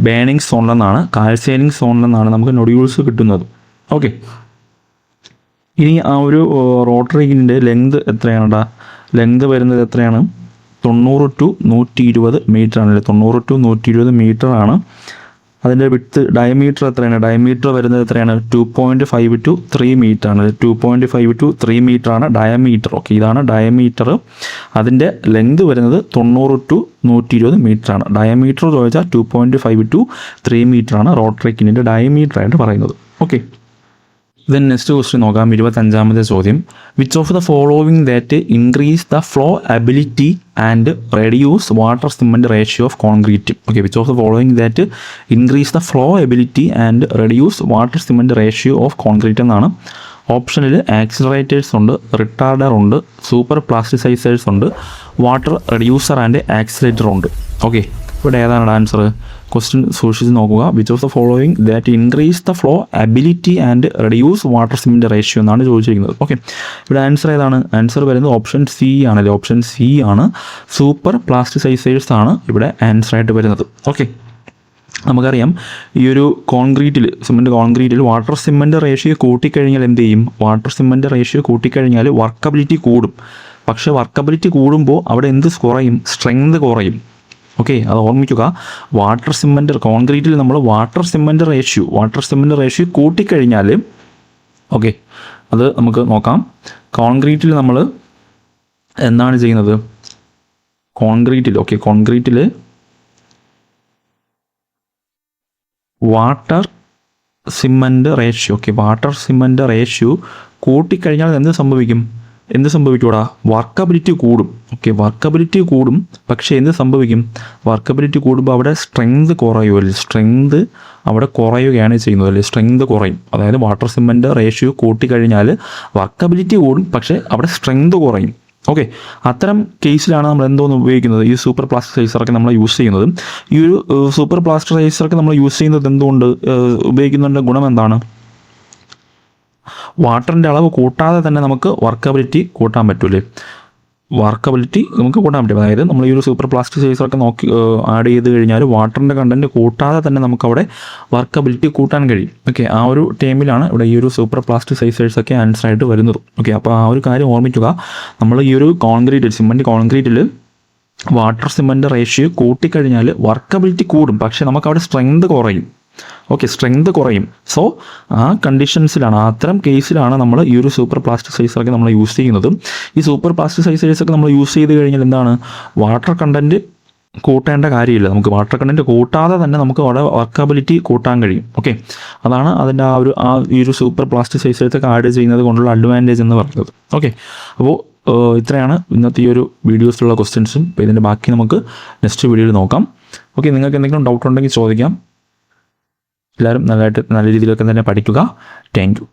ബേണിംഗ് സോണിൽ നിന്നാണ്. കാൽസൈനിങ് സോണിൽ നിന്നാണ് നമുക്ക് നൊഡ്യൂൾസ് കിട്ടുന്നത്. ഓക്കെ, ഇനി ആ ഒരു റോട്ടറിൻ്റെ ലെങ്ത് എത്രയാണ്? ലെങ്ത് വരുന്നത് എത്രയാണ്? 90 to 120 മീറ്റർ ആണല്ലേ. 90 to 120 മീറ്റർ ആണ്. അതിൻ്റെ വിഡ്ത്ത് ഡയമീറ്റർ എത്രയാണ്? ഡയമീറ്റർ വരുന്നത് എത്രയാണ്? 2.5 to 3 മീറ്റർ ആണ്. 2.5 to 3 മീറ്റർ ആണ് ഡയമീറ്റർ. ഓക്കെ, ഇതാണ് ഡയമീറ്റർ. അതിൻ്റെ ലെങ്ത് വരുന്നത് 90 to 120 മീറ്റർ ആണ്. ഡയമീറ്റർ ചോദിച്ചാൽ 2.5 to 3 മീറ്റർ ആണ് റോട്ടറി കിന്നിൻ്റെ ഡയമീറ്റർ ആയിട്ട് പറയുന്നത്. ഓക്കെ, ദെൻ നെക്സ്റ്റ് ക്വസ്റ്റ്യൻ നോക്കാം. 25ാമത്തെ ചോദ്യം. Which of the following that increase the flow ability and reduce water cement ratio of concrete? Okay, which of the following that increase the flow ability and reduce water cement ratio of concrete എന്നാണ്. ഓപ്ഷനിൽ ആക്സിലറേറ്റേഴ്സ് ഉണ്ട്, റിട്ടാർഡർ ഉണ്ട്, സൂപ്പർ പ്ലാസ്റ്റിസൈസേഴ്സ് ഉണ്ട്, വാട്ടർ റെഡ്യൂസർ ആൻഡ് ആക്സിലേറ്റർ ഉണ്ട്. ഓക്കെ, ഇവിടെ ഏതാണ് ആൻസർ? ക്വസ്റ്റ്യൻ സൂക്ഷിച്ച് നോക്കുക. Which of the following that increase the flow ability and reduce water cement ratio എന്നാണ് ചോദിച്ചിരിക്കുന്നത്. ഓക്കെ, ഇവിടെ ആൻസർ ഏതാണ്? ആൻസർ വരുന്നത് ഓപ്ഷൻ സി ആണല്ലേ. ഓപ്ഷൻ സി ആണ്. സൂപ്പർ പ്ലാസ്റ്റിസൈസേഴ്സ് ആണ് ഇവിടെ ആൻസർ ആയിട്ട് വരുന്നത്. ഓക്കെ, നമുക്കറിയാം ഈ ഒരു കോൺക്രീറ്റിൽ വാട്ടർ സിമൻറ്റ് റേഷ്യോ കൂട്ടിക്കഴിഞ്ഞാൽ എന്ത് ചെയ്യും? വാട്ടർ സിമൻറ്റ് റേഷ്യോ കൂട്ടിക്കഴിഞ്ഞാൽ വർക്കബിലിറ്റി കൂടും. പക്ഷേ വർക്കബിലിറ്റി കൂടുമ്പോൾ അവിടെ എന്ത് കുറയും? സ്ട്രെങ്ത് കുറയും. ഓക്കെ, അത് ഓർമ്മിക്കുക. കോൺക്രീറ്റിൽ നമ്മൾ വാട്ടർ സിമൻറ്റ് റേഷ്യോ കൂട്ടിക്കഴിഞ്ഞാൽ, ഓക്കെ, അത് നമുക്ക് നോക്കാം. കോൺക്രീറ്റിൽ നമ്മൾ എന്താണ് ചെയ്യുന്നത്? കോൺക്രീറ്റിൽ വാട്ടർ സിമൻറ്റ് റേഷ്യോ കൂട്ടിക്കഴിഞ്ഞാൽ എന്ത് സംഭവിക്കൂടാ? വർക്കബിലിറ്റി കൂടും. വർക്കബിലിറ്റി കൂടും. പക്ഷേ എന്ത് സംഭവിക്കും? വർക്കബിലിറ്റി കൂടുമ്പോൾ അവിടെ സ്ട്രെങ്ത് കുറയുമല്ലേ? സ്ട്രെങ്ത് അവിടെ കുറയുകയാണ് ചെയ്യുന്നത് അല്ലേ? സ്ട്രെങ്ത് കുറയും. അതായത് വാട്ടർ സിമൻറ്റ് റേഷ്യോ കൂട്ടിക്കഴിഞ്ഞാൽ വർക്കബിലിറ്റി കൂടും, പക്ഷേ അവിടെ സ്ട്രെങ്ത് കുറയും. ഓക്കെ, അത്തരം കേസിലാണ് നമ്മൾ എന്തോന്ന് ഉപയോഗിക്കുന്നത്? ഈ സൂപ്പർ പ്ലാസ്റ്ററൈസറൊക്കെ നമ്മൾ യൂസ് ചെയ്യുന്നത്. ഈ ഒരു സൂപ്പർ പ്ലാസ്റ്ററൈസറൊക്കെ നമ്മൾ യൂസ് ചെയ്യുന്നത് എന്തുകൊണ്ട് ഉപയോഗിക്കുന്നതിൻ്റെ ഗുണം എന്താണ്? വാട്ടറിൻ്റെ അളവ് കൂട്ടാതെ തന്നെ നമുക്ക് വർക്കബിലിറ്റി കൂട്ടാൻ പറ്റൂലേ? അതായത് നമ്മൾ ഈ ഒരു സൂപ്പർ പ്ലാസ്റ്ററൈസറൊക്കെ ആഡ് ചെയ്ത് കഴിഞ്ഞാൽ വാട്ടറിൻ്റെ കണ്ടൻറ്റ് കൂട്ടാതെ തന്നെ നമുക്കവിടെ വർക്കബിലിറ്റി കൂട്ടാൻ കഴിയും. ഓക്കെ, ആ ഒരു ടൈമിലാണ് ഇവിടെ ഈ ഒരു സൂപ്പർ പ്ലാസ്റ്ററൈസേഴ്സൊക്കെ ആൻസറായിട്ട് വരുന്നത്. ഓക്കെ, അപ്പോൾ ആ ഒരു കാര്യം ഓർമ്മിക്കുക. നമ്മൾ ഈ ഒരു കോൺക്രീറ്റിൽ വാട്ടർ സിമൻറ്റ് റേഷ്യോ കൂട്ടിക്കഴിഞ്ഞാൽ വർക്കബിലിറ്റി കൂടും, പക്ഷേ നമുക്കവിടെ സ്ട്രെങ്ത് കുറയും. സ്ട്രെങ്ത് കുറയും. സോ ആ കണ്ടീഷൻസിലാണ്, അത്തരം കേസിലാണ് നമ്മൾ ഈ ഒരു സൂപ്പർ പ്ലാസ്റ്ററൈസറൊക്കെ നമ്മൾ യൂസ് ചെയ്യുന്നത്. ഈ സൂപ്പർ പ്ലാസ്റ്ററൈസേഴ്സൊക്കെ നമ്മൾ യൂസ് ചെയ്ത് കഴിഞ്ഞാൽ എന്താണ്? വാട്ടർ കണ്ടൻറ്റ് കൂട്ടേണ്ട കാര്യമില്ല. നമുക്ക് വാട്ടർ കണ്ടൻറ്റ് കൂട്ടാതെ തന്നെ നമുക്ക് അവിടെ വർക്കബിലിറ്റി കൂട്ടാൻ കഴിയും. ഓക്കെ, അതാണ് അതിൻ്റെ ഈ ഒരു സൂപ്പർ പ്ലാസ്റ്ററൈസേഴ്സൊക്കെ ആഡ് ചെയ്യുന്നത് കൊണ്ടുള്ള അഡ്വാൻറ്റേജ് എന്ന് പറയുന്നത്. ഓക്കെ, അപ്പോൾ ഇത്രയാണ് ഇന്നത്തെ ഈ ഒരു വീഡിയോസിലുള്ള ക്വസ്റ്റ്യൻസും. അപ്പോൾ ഇതിൻ്റെ ബാക്കി നമുക്ക് നെക്സ്റ്റ് വീഡിയോയിൽ നോക്കാം. ഓക്കെ, നിങ്ങൾക്ക് എന്തെങ്കിലും ഡൗട്ട് ഉണ്ടെങ്കിൽ ചോദിക്കാം. എല്ലാവരും നല്ല രീതിയിലൊക്കെ തന്നെ പഠിക്കുക. Thank you.